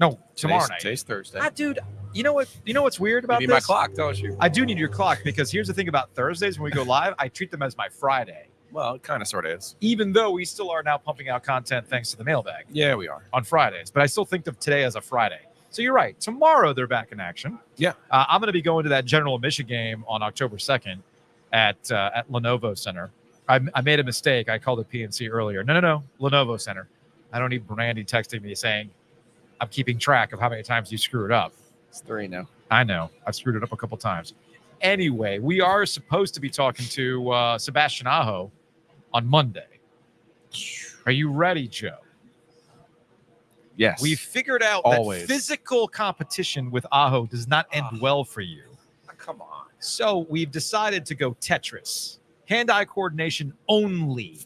No, tomorrow night. Today's Thursday. Dude, you know what? You know what's weird about You this? need my clock, don't you? I do need your clock because here's the thing about Thursdays when we go live. I treat them as my Friday, Well, it kind of sort of is. even though we still are now pumping out content thanks to the mailbag Yeah, we are. on Fridays. But I still think of today as a Friday. So you're right. Tomorrow they're back in action. Yeah. I'm going to be going to that General Admission game on October 2nd at Lenovo Center. I made a mistake. I called it PNC earlier. No. Lenovo Center. I don't need Brandy texting me saying I'm keeping track of how many times you screw it up. It's 3 now. I know. I've screwed it up a couple times. Anyway, we are supposed to be talking to Sebastian Aho on Monday. Are you ready, Joe? Yes. We figured out Always. that physical competition with Aho does not end well for you. Come on. So we've decided to go Tetris. Hand-eye coordination only.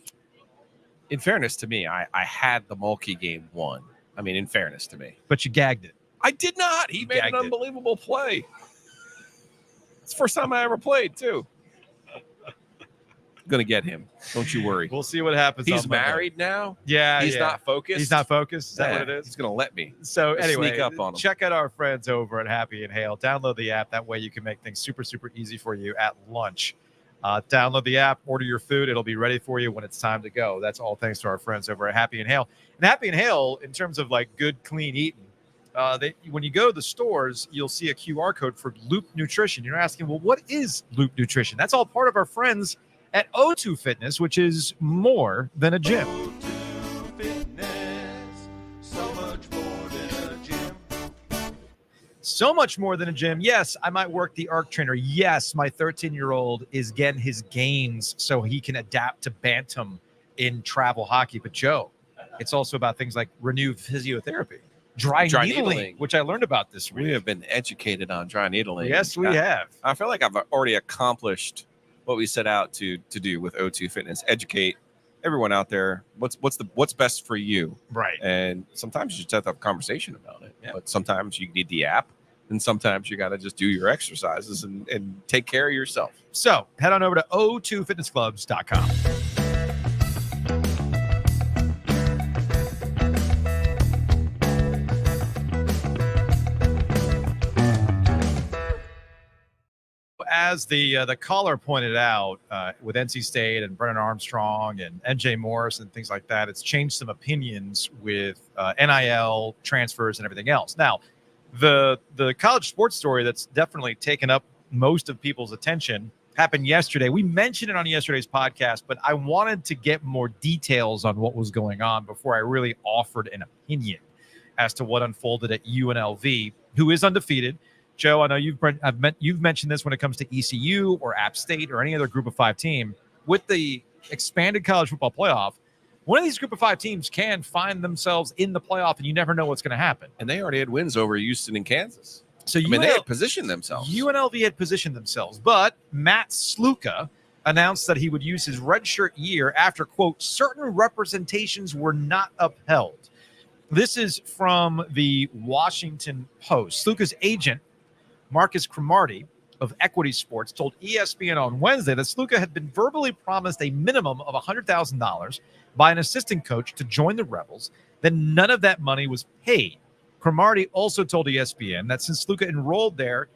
In fairness to me, I had the Mulkey game won. I mean, in fairness to me. But you gagged it. I did not. He made an gagged it. unbelievable play. It's the first time I ever played, too. Gonna get him. Don't you worry. We'll see what happens. He's on Monday. married now. Yeah, He's yeah. not focused. He's not focused. Is that Yeah, what it is? He's gonna let me. So Just anyway, sneak up on 'em. check out our friends over at Happy and Hale. Download the app. That way you can make things super, super easy for you at lunch. Download the app, order your food. It'll be ready for you when it's time to go. That's all thanks to our friends over at Happy and Hale. And Happy and Hale, in terms of like good, clean eating, when you go to the stores, you'll see a QR code for Loop Nutrition. You're asking, well, what is Loop Nutrition? That's all part of our friends at O2 Fitness, which is more than a gym. O2 Fitness, so much more than a gym. So much more than a gym. Yes, I might work the ARC trainer. Yes, my 13-year-old is getting his gains so he can adapt to bantam in travel hockey. But Joe, it's also about things like renewed physiotherapy, dry needling, which I learned about this week. We have been educated on dry needling. Yes, we have. I feel like I've already accomplished what we set out to do with O2 Fitness. Educate everyone out there. What's best for you? Right. And sometimes you just have to have a conversation about it. Yeah. But sometimes you need the app, and sometimes you got to just do your exercises and take care of yourself. So head on over to o2fitnessclubs.com. As the caller pointed out, with NC State and Brennan Armstrong and NJ Morris and things like that, it's changed some opinions with NIL transfers and everything else. Now, the college sports story that's definitely taken up most of people's attention happened yesterday. We mentioned it on yesterday's podcast, but I wanted to get more details on what was going on before I really offered an opinion as to what unfolded at UNLV, who is undefeated. Joe, I know you've mentioned this when it comes to ECU or App State or any other Group of 5 team. With the expanded college football playoff, one of these Group of 5 teams can find themselves in the playoff, and you never know what's going to happen. And they already had wins over Houston and Kansas. So they had positioned themselves. UNLV had positioned themselves, but Matt Sluka announced that he would use his redshirt year after, quote, certain representations were not upheld. This is from the Washington Post. Sluka's agent, Marcus Cromartie of Equity Sports, told ESPN on Wednesday that Sluka had been verbally promised a minimum of $100,000 by an assistant coach to join the Rebels. Then none of that money was paid. Cromartie also told ESPN that since Sluka enrolled there,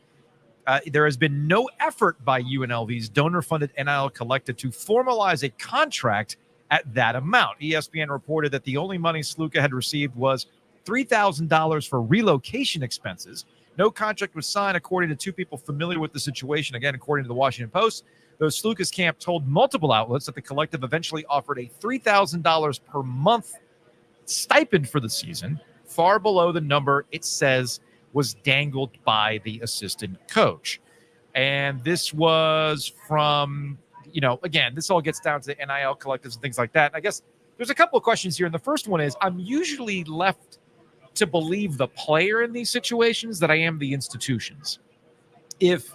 there has been no effort by UNLV's donor-funded NIL collective to formalize a contract at that amount. ESPN reported that the only money Sluka had received was $3,000 for relocation expenses. No contract was signed, according to two people familiar with the situation. Again, according to the Washington Post, though Sluka's camp told multiple outlets that the collective eventually offered a $3,000 per month stipend for the season, far below the number it says was dangled by the assistant coach. And this was from, again, this all gets down to the NIL collectives and things like that. I guess there's a couple of questions here. And the first one is, I'm usually left to believe the player in these situations that I am the institutions. If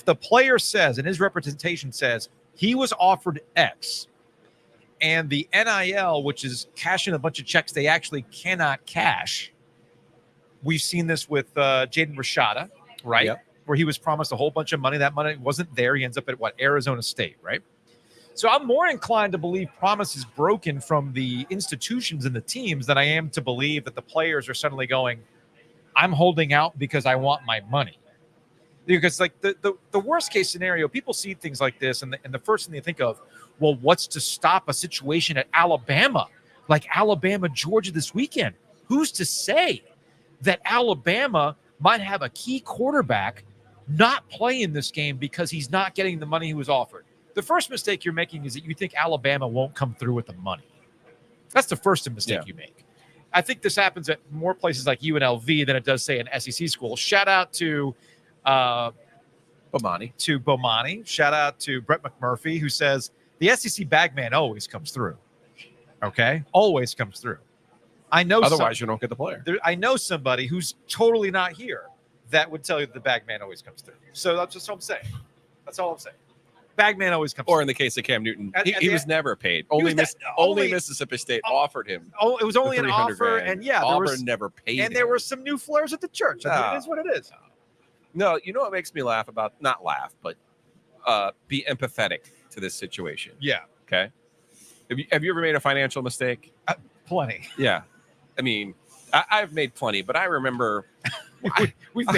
the player says, and his representation says, he was offered X, and the NIL, which is cashing a bunch of checks they actually cannot cash. We've seen this with Jaden Rashada, right? Yep. Where he was promised a whole bunch of money. That money wasn't there. He ends up at Arizona State, right? So I'm more inclined to believe promise is broken from the institutions and the teams than I am to believe that the players are suddenly going, I'm holding out because I want my money. Because like the worst case scenario, people see things like this, and the first thing they think of, well, what's to stop a situation at Alabama, like Alabama, Georgia this weekend? Who's to say that Alabama might have a key quarterback not play in this game because he's not getting the money he was offered? The first mistake you're making is that you think Alabama won't come through with the money. That's the first mistake you make. I think this happens at more places like UNLV than it does, say, an SEC school. Shout out to Bomani. Shout out to Brett McMurphy, who says the SEC bagman always comes through. Okay? Always comes through. I know. Otherwise, you don't get the player. I know somebody who's totally not here that would tell you that the bagman always comes through. So that's just what I'm saying. That's all I'm saying. Bagman always comes Or through. in the case of Cam Newton, At he the was end- never paid. Only Mississippi State offered him. Oh, it was only the an 300 offer, grand. and there Auburn was, never paid and him. there were some new flares at the church. I mean, it is what it is. No, you know what makes me laugh about, not laugh, but be empathetic to this situation. Yeah, Okay. Have you ever made a financial mistake? plenty. Yeah. I mean, I've made plenty, but I remember We've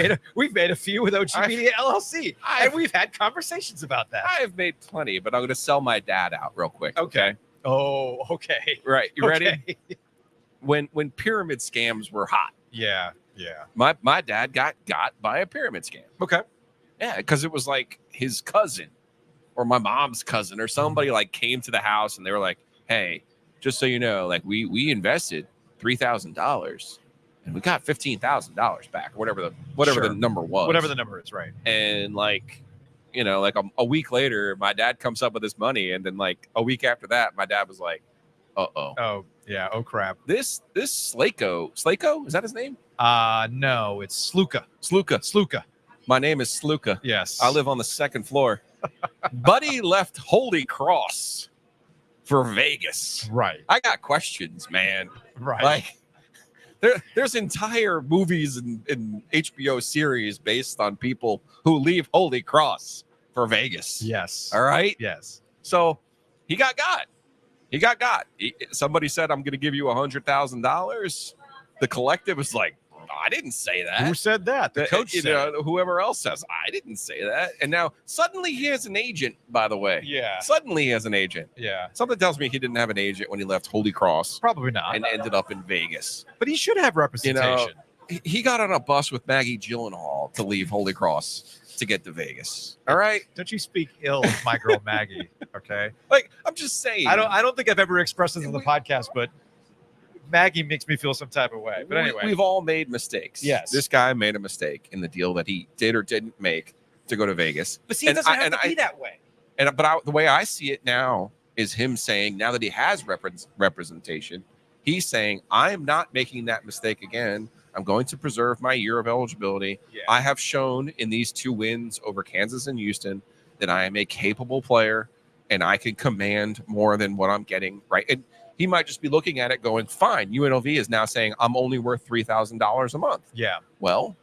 made a few with OG Media LLC, and we've had conversations about that. I've made plenty, but I'm going to sell my dad out real quick. Okay. Oh, okay. Right. You ready? Okay. When pyramid scams were hot, Yeah. my dad got by a pyramid scam. Okay. Yeah, because it was like his cousin or my mom's cousin or somebody like came to the house and they were like, hey, just so you know, like we invested $3,000 and we got $15,000 back, or whatever Sure. the number was. Whatever the number is, right? And like, like a week later, my dad comes up with this money, and then like a week after that, my dad was like, uh-oh. Oh, yeah. Oh, crap. This Slako, is that his name? No, it's Sluka. Sluka. My name is Sluka. Yes. I live on the second floor. Buddy left Holy Cross for Vegas. Right. I got questions, man. Right. Like, there's entire movies and HBO series based on people who leave Holy Cross for Vegas. Yes. All right. Yes. So he got got. Somebody said, I'm going to give you $100,000. The collective was like, I didn't say that. Who said that? The coach said it. Whoever else says, I didn't say that. And now suddenly he has an agent, by the way. Yeah. Suddenly he has an agent. Yeah. Something tells me he didn't have an agent when he left Holy Cross Probably not. and ended up in Vegas. But he should have representation. He got on a bus with Maggie Gyllenhaal to leave Holy Cross to get to Vegas. All right. Don't you speak ill of my girl Maggie? Okay. Like, I'm just saying. I don't think I've ever expressed this on the podcast, but Maggie makes me feel some type of way. But anyway, we've all made mistakes. Yes. This guy made a mistake in the deal that he did or didn't make to go to Vegas. but see, it and doesn't I- have and to I- be that way. The way I see it now is him saying, now that he has representation, he's saying, I'm not making that mistake again. I'm going to preserve my year of eligibility. Yeah. I have shown in these 2 wins over Kansas and Houston that I am a capable player and I can command more than what I'm getting. Right. And he might just be looking at it going, fine, UNLV is now saying I'm only worth $3,000 a month. Yeah. Well,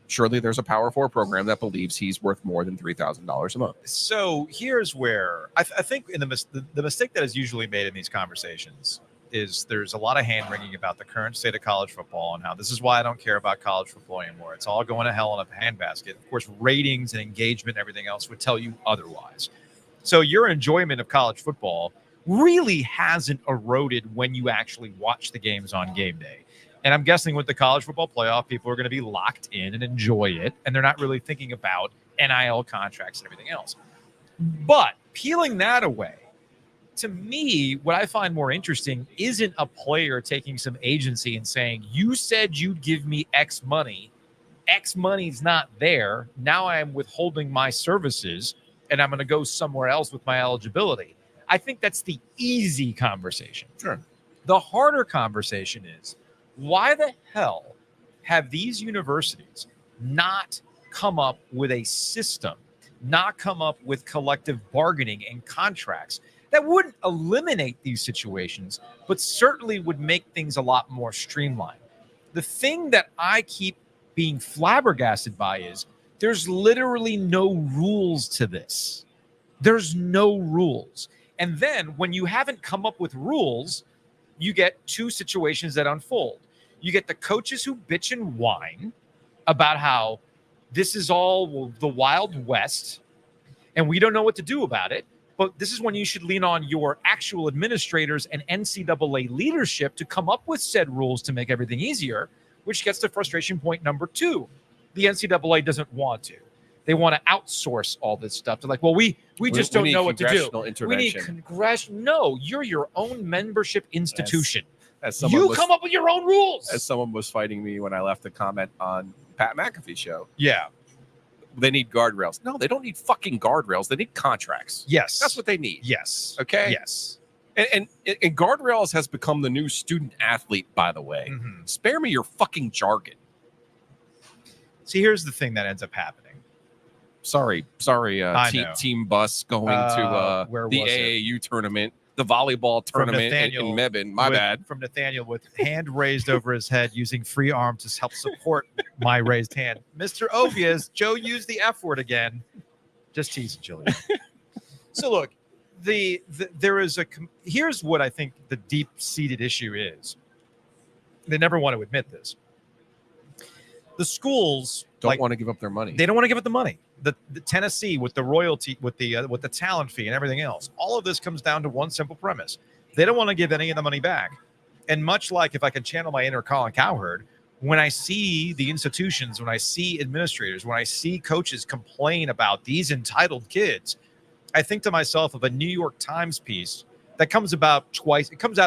surely there's a Power 4 program that believes he's worth more than $3,000 a month. So here's where I think in the mistake that is usually made in these conversations is there's a lot of hand wringing about the current state of college football and how this is why I don't care about college football anymore. It's all going to hell in a handbasket. Of course, ratings and engagement and everything else would tell you otherwise. So your enjoyment of college football really hasn't eroded when you actually watch the games on game day. And I'm guessing with the college football playoff, people are going to be locked in and enjoy it. And they're not really thinking about NIL contracts and everything else. But peeling that away, to me, what I find more interesting isn't a player taking some agency and saying, you said you'd give me X money, X money's not there. Now I am withholding my services and I'm going to go somewhere else with my eligibility. I think that's the easy conversation. Sure. The harder conversation is, why the hell have these universities not come up with a system, not come up with collective bargaining and contracts that wouldn't eliminate these situations, but certainly would make things a lot more streamlined? The thing that I keep being flabbergasted by is there's literally no rules to this. There's no rules. And then when you haven't come up with rules, you get two situations that unfold. You get the coaches who bitch and whine about how this is all the Wild West and we don't know what to do about it. But this is when you should lean on your actual administrators and NCAA leadership to come up with said rules to make everything easier, which gets to frustration point number 2. The NCAA doesn't want to. They want to outsource all this stuff. They're like, well, we just don't know what to do. We need congressional. No, you're your own membership institution. You come up with your own rules. As someone was fighting me when I left a comment on Pat McAfee's show. Yeah. They need guardrails. No, they don't need fucking guardrails. They need contracts. Yes. That's what they need. Yes. Okay? Yes. And guardrails has become the new student athlete, by the way. Mm-hmm. Spare me your fucking jargon. See, here's the thing that ends up happening. Sorry, team bus going to the AAU tournament, the volleyball tournament in Mebane. My bad. From Nathaniel with hand raised over his head using free arm to help support my raised hand. Mr. Ovies, Joe used the F word again. Just teasing, Julian. So look, there is here's what I think the deep-seated issue is. They never want to admit this. The schools don't want to give up their money. They don't want to give up the money. The Tennessee with the royalty, with the talent fee and everything else. All of this comes down to one simple premise. They don't want to give any of the money back. And much like if I can channel my inner Colin Cowherd, when I see the institutions, when I see administrators, when I see coaches complain about these entitled kids, I think to myself of a New York Times piece that comes out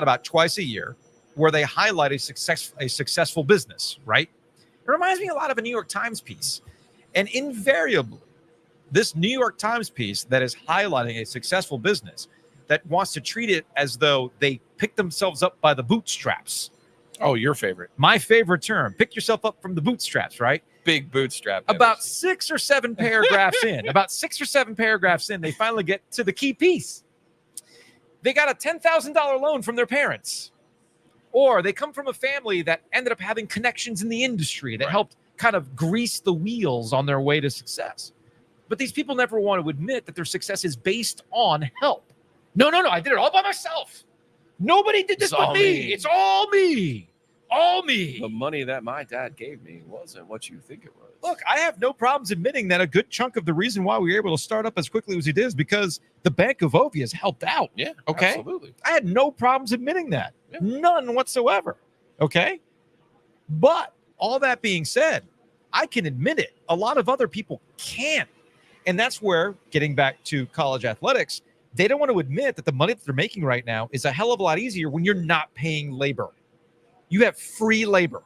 about twice a year, where they highlight a successful business, right? It reminds me a lot of a New York Times piece. And invariably, this New York Times piece that is highlighting a successful business that wants to treat it as though they pick themselves up by the bootstraps. Oh, your favorite. My favorite term. Pick yourself up from the bootstraps, right? Big bootstrap. About 6 or 7 paragraphs in, they finally get to the key piece. They got a $10,000 loan from their parents. Or they come from a family that ended up having connections in the industry that helped kind of grease the wheels on their way to success. But these people never want to admit that their success is based on help. No, I did it all by myself. Nobody did this but me. It's all me. All me. The money that my dad gave me wasn't what you think it was. Look, I have no problems admitting that a good chunk of the reason why we were able to start up as quickly as we did is because the Bank of Ovies helped out. Yeah, okay. Absolutely. I had no problems admitting that. Yeah. None whatsoever. Okay. But all that being said, I can admit it. A lot of other people can't. And that's where, getting back to college athletics, they don't want to admit that the money that they're making right now is a hell of a lot easier when you're not paying labor. You have free labor.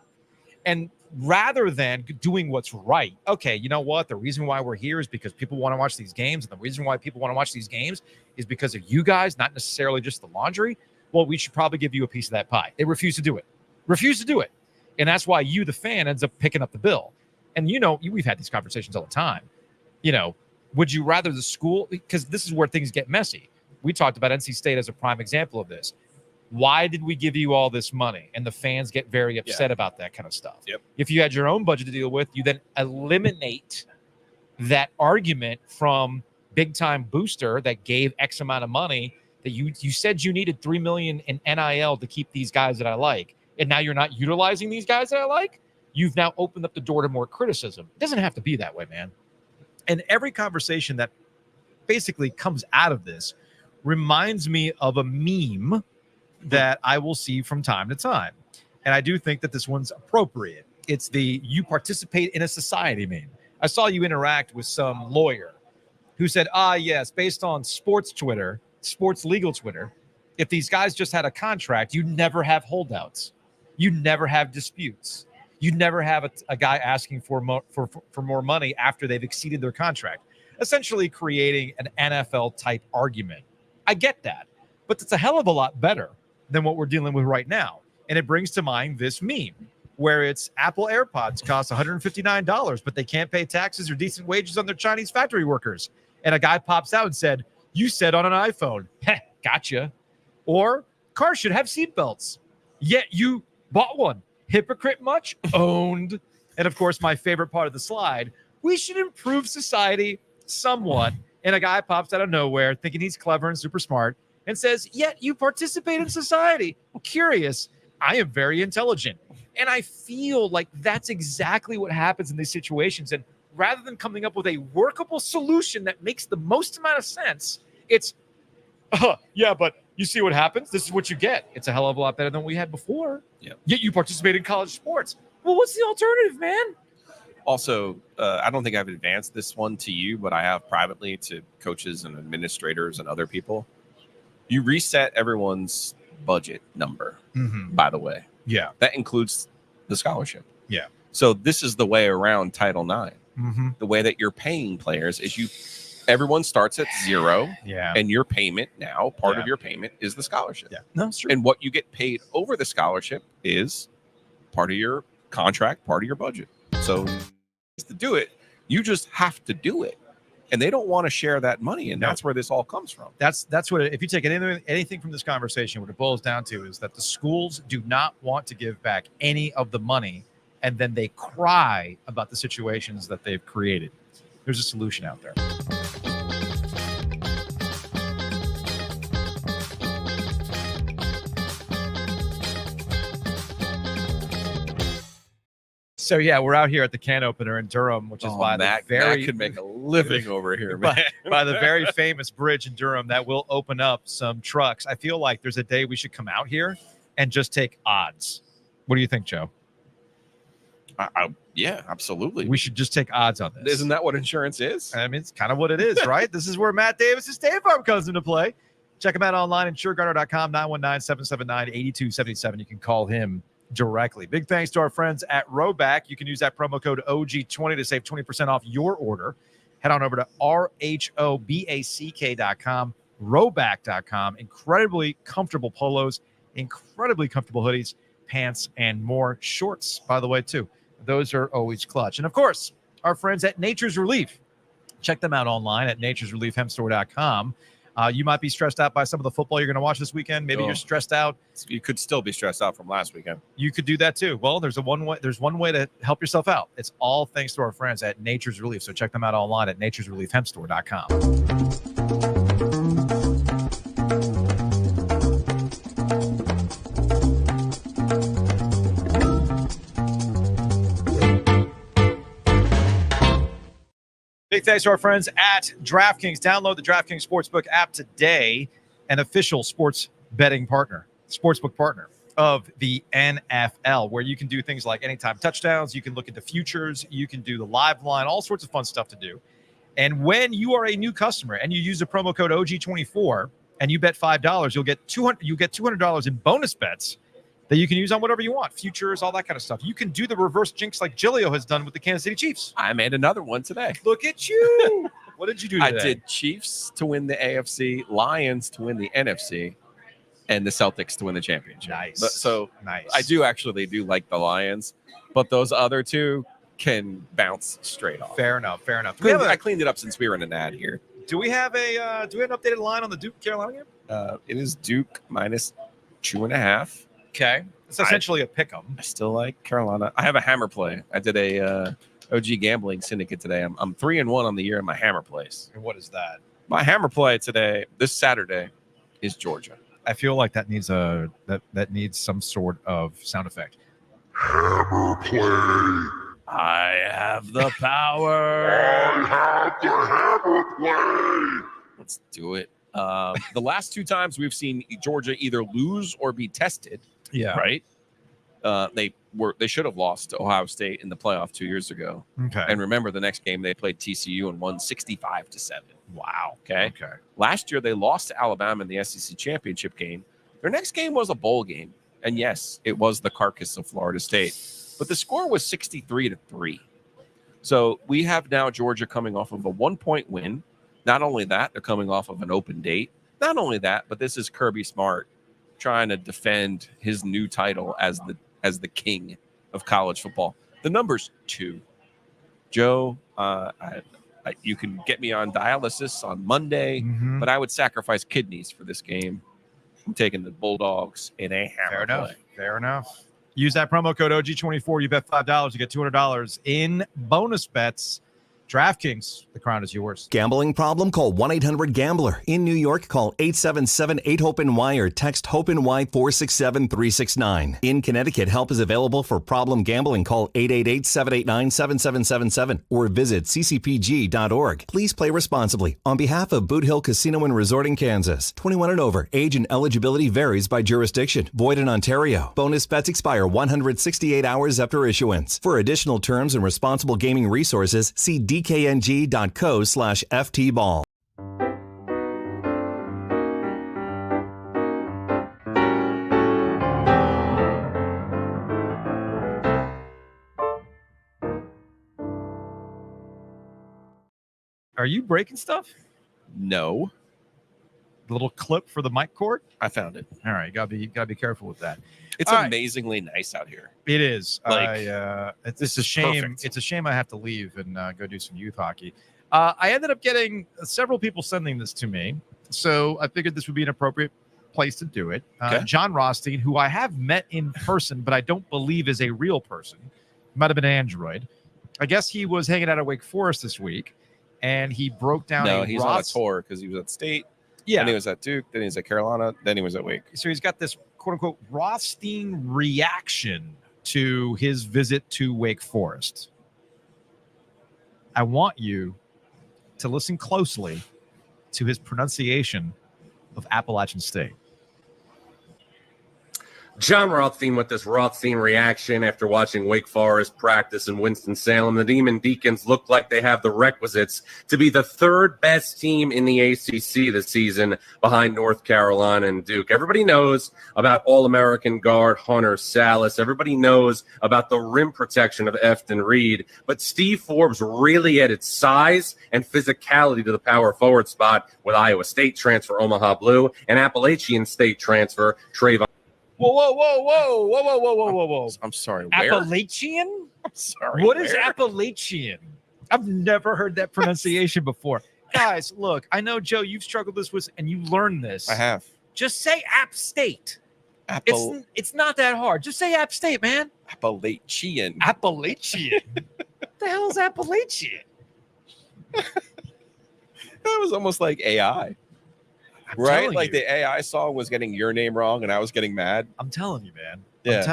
And rather than doing what's right, okay, you know what? The reason why we're here is because people want to watch these games. And the reason why people want to watch these games is because of you guys, not necessarily just the laundry. Well, we should probably give you a piece of that pie. They refuse to do it. And that's why you, the fan, ends up picking up the bill. And, we've had these conversations all the time. Would you rather the school? Because this is where things get messy. We talked about NC State as a prime example of this. Why did we give you all this money? And the fans get very upset about that kind of stuff. Yep. If you had your own budget to deal with, you then eliminate that argument from big time booster that gave X amount of money that you said you needed $3 million in NIL to keep these guys that I like. And now you're not utilizing these guys that I like. You've now opened up the door to more criticism. It doesn't have to be that way, man. And every conversation that basically comes out of this reminds me of a meme that I will see from time to time. And I do think that this one's appropriate. It's the "you participate in a society" meme. I saw you interact with some lawyer who said, yes, based on sports legal Twitter, if these guys just had a contract, you'd never have holdouts. You'd never have disputes. You'd never have a guy asking for more money after they've exceeded their contract, essentially creating an NFL type argument. I get that, but it's a hell of a lot better than what we're dealing with right now. And it brings to mind this meme where it's Apple AirPods cost $159, but they can't pay taxes or decent wages on their Chinese factory workers. And a guy pops out and said, "You said on an iPhone." Heh, gotcha. Or cars should have seatbelts, yet you bought one. Hypocrite much? Owned. And of course, my favorite part of the slide, we should improve society somewhat. And a guy pops out of nowhere thinking he's clever and super smart and says, "Yet you participate in society." Well, curious. I am very intelligent. And I feel like that's exactly what happens in these situations. And rather than coming up with a workable solution that makes the most amount of sense, it's, yeah, but you see what happens? This is what you get. It's a hell of a lot better than we had before. Yep. Yet you participate in college sports. Well, what's the alternative, man? Also, I don't think I've advanced this one to you, but I have privately to coaches and administrators and other people. You reset everyone's budget number, by the way. Yeah. That includes the scholarship. Yeah. So this is the way around Title IX. Mm-hmm. The way that you're paying players is everyone starts at zero. Yeah. And your payment now, part Yeah. of your payment is the scholarship. Yeah. No, it's true. And what you get paid over the scholarship is part of your contract, part of your budget. So to do it, you just have to do it. And they don't want to share that money. And that's where this all comes from. That's what if you take anything from this conversation, what it boils down to is that the schools do not want to give back any of the money, and then they cry about the situations that they've created. There's a solution out there. So yeah, we're out here at the can opener in Durham, which is by Matt, the very Matt could make a living over here, man. by the very famous bridge in Durham that will open up some trucks. I feel like there's a day we should come out here and just take odds. What do you think, Joe? Yeah, absolutely. We should just take odds on this. Isn't that what insurance is? I mean, it's kind of what it is, right? This is where Matt Davis's State Farm comes into play. Check him out online at insuregarner.com, 919-779-8277. You can call him directly. Big thanks to our friends at Roback. You can use that promo code OG20 to save 20% off your order. Head on over to RHOBACK.com, Roback.com. Incredibly comfortable polos, incredibly comfortable hoodies, pants, and more shorts, by the way, too. Those are always clutch. And of course, our friends at Nature's Relief. Check them out online at naturesreliefhempstore.com. You might be stressed out by some of the football you're going to watch this weekend. Maybe you're stressed out. You could still be stressed out from last weekend. You could do that too. Well, there's one way to help yourself out. It's all thanks to our friends at Nature's Relief. So check them out online at naturesreliefhempstore.com. Big thanks to our friends at DraftKings. Download the DraftKings Sportsbook app today, an official sports betting partner, sportsbook partner of the NFL, where you can do things like anytime touchdowns. You can look at the futures. You can do the live line, all sorts of fun stuff to do. And when you are a new customer and you use the promo code OG24 and you bet $5, you'll get $200 in bonus bets that you can use on whatever you want, futures, all that kind of stuff. You can do the reverse jinx like Giglio has done with the Kansas City Chiefs. I made another one today. Look at you. What did you do today? I did Chiefs to win the AFC, Lions to win the NFC, and the Celtics to win the championship. Nice. So nice. I do like the Lions, but those other two can bounce straight off. Fair enough. I cleaned it up since we were in an ad here. Do we have an updated line on the Duke Carolina game? It is Duke minus 2.5. Okay. It's essentially a pick 'em. I still like Carolina. I have a hammer play. I did a OG Gambling Syndicate today. I'm 3-1 on the year in my hammer plays. And what is that? My hammer play today, this Saturday, is Georgia. I feel like that needs that needs some sort of sound effect. Hammer play. I have the power. I have the hammer play. Let's do it. The last two times we've seen Georgia either lose or be tested. Yeah. Right. They should have lost to Ohio State in the playoff 2 years ago. Okay. And remember, the next game they played TCU and won 65-7. Wow. Okay. Last year they lost to Alabama in the SEC championship game. Their next game was a bowl game, and yes, it was the carcass of Florida State. but the score was 63-3. So we have now Georgia coming off of a 1-point win. Not only that, they're coming off of an open date. Not only that, but this is Kirby Smart trying to defend his new title as the king of college football. The number's 2. Joe, you can get me on dialysis on Monday, but I would sacrifice kidneys for this game. I'm taking the Bulldogs in a hammer play. Fair enough. Use that promo code OG24. You bet $5, you get $200 in bonus bets. DraftKings, the crown is yours. Gambling problem? Call 1-800-GAMBLER. In New York, call 877-8-HOPE-NY or text HOPE-NY 467-369. In Connecticut, help is available for problem gambling. Call 888-789-7777 or visit ccpg.org. Please play responsibly. On behalf of Boot Hill Casino and Resort in Kansas, 21 and over. Age and eligibility varies by jurisdiction. Void in Ontario. Bonus bets expire 168 hours after issuance. For additional terms and responsible gaming resources, see dkng.co/ftball. Are you breaking stuff? No. The little clip for the mic cord? I found it. All right, gotta be careful with that. It's All right. amazingly nice out here. It is. Like, It's a shame. perfect. It's a shame I have to leave and go do some youth hockey. I ended up getting several people sending this to me, so I figured this would be an appropriate place to do it. Okay. John Rothstein, who I have met in person, but I don't believe is a real person, might have been an android. I guess he was hanging out at Wake Forest this week, and he broke down. No, he's on a tour because he was at State. Yeah. Then he was at Duke. Then he was at Carolina. Then he was at Wake. So he's got this quote unquote Rothstein reaction to his visit to Wake Forest. I want you to listen closely to his pronunciation of Appalachian State. John Rothstein with this Rothstein reaction after watching Wake Forest practice in Winston-Salem. The Demon Deacons look like they have the requisites to be the third best team in the ACC this season behind North Carolina and Duke. Everybody knows about All-American guard Hunter Salas. Everybody knows about the rim protection of Efton Reed. But Steve Forbes really added size and physicality to the power forward spot with Iowa State transfer Omaha Blue and Appalachian State transfer Trayvon. Whoa. I'm sorry. Where? Appalachian? I'm sorry. What is where? Appalachian? I've never heard that pronunciation before. Guys, look, I know, Joe, you've struggled this with, and you learned this. I have. Just say App State. It's not that hard. Just say App State, man. Appalachian. Appalachian. What the hell is Appalachian? That was almost like AI. Right? Like the AI song was getting your name wrong and I was getting mad. I'm telling you, man. Yeah. I'm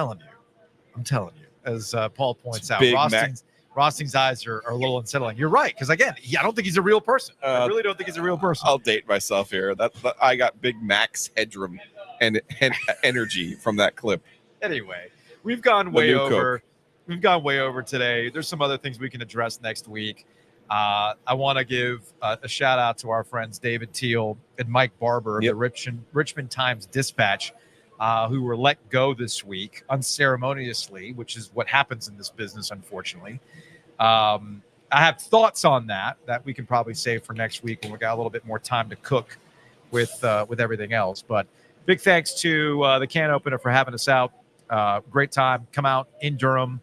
telling you. As Paul points out, Big Rothstein's eyes are a little unsettling. You're right, because again, I don't think he's a real person. I really don't think he's a real person. I'll date myself here. I got Big Max headroom and energy from that clip. Anyway, we've gone way over. We've gone way over today. There's some other things we can address next week. I want to give a shout out to our friends David Teal and Mike Barber of the Richmond Times-Dispatch, who were let go this week unceremoniously, which is what happens in this business, unfortunately. I have thoughts on that we can probably save for next week when we got a little bit more time to cook with everything else. But big thanks to the Can Opener for having us out. Great time. Come out in Durham,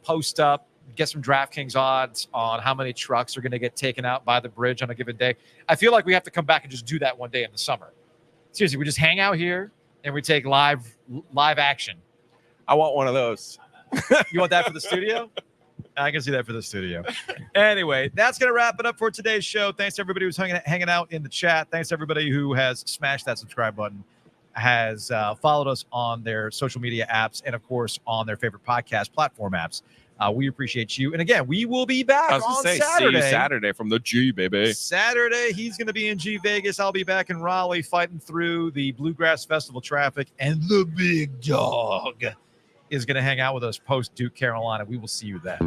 post up. Get some DraftKings odds on how many trucks are going to get taken out by the bridge on a given day. I feel like we have to come back and just do that one day in the summer. Seriously, we just hang out here and we take live action. I want one of those. You want that for the studio? I can see that for the studio. Anyway, that's going to wrap it up for today's show. Thanks to everybody who's hanging out in the chat. Thanks to everybody who has smashed that subscribe button, has followed us on their social media apps, and, of course, on their favorite podcast platform apps. We appreciate you. And again, we will be back on Saturday. See you Saturday from the G, baby. Saturday, he's going to be in G Vegas. I'll be back in Raleigh fighting through the Bluegrass Festival traffic. And the big dog is going to hang out with us post Duke, Carolina. We will see you then.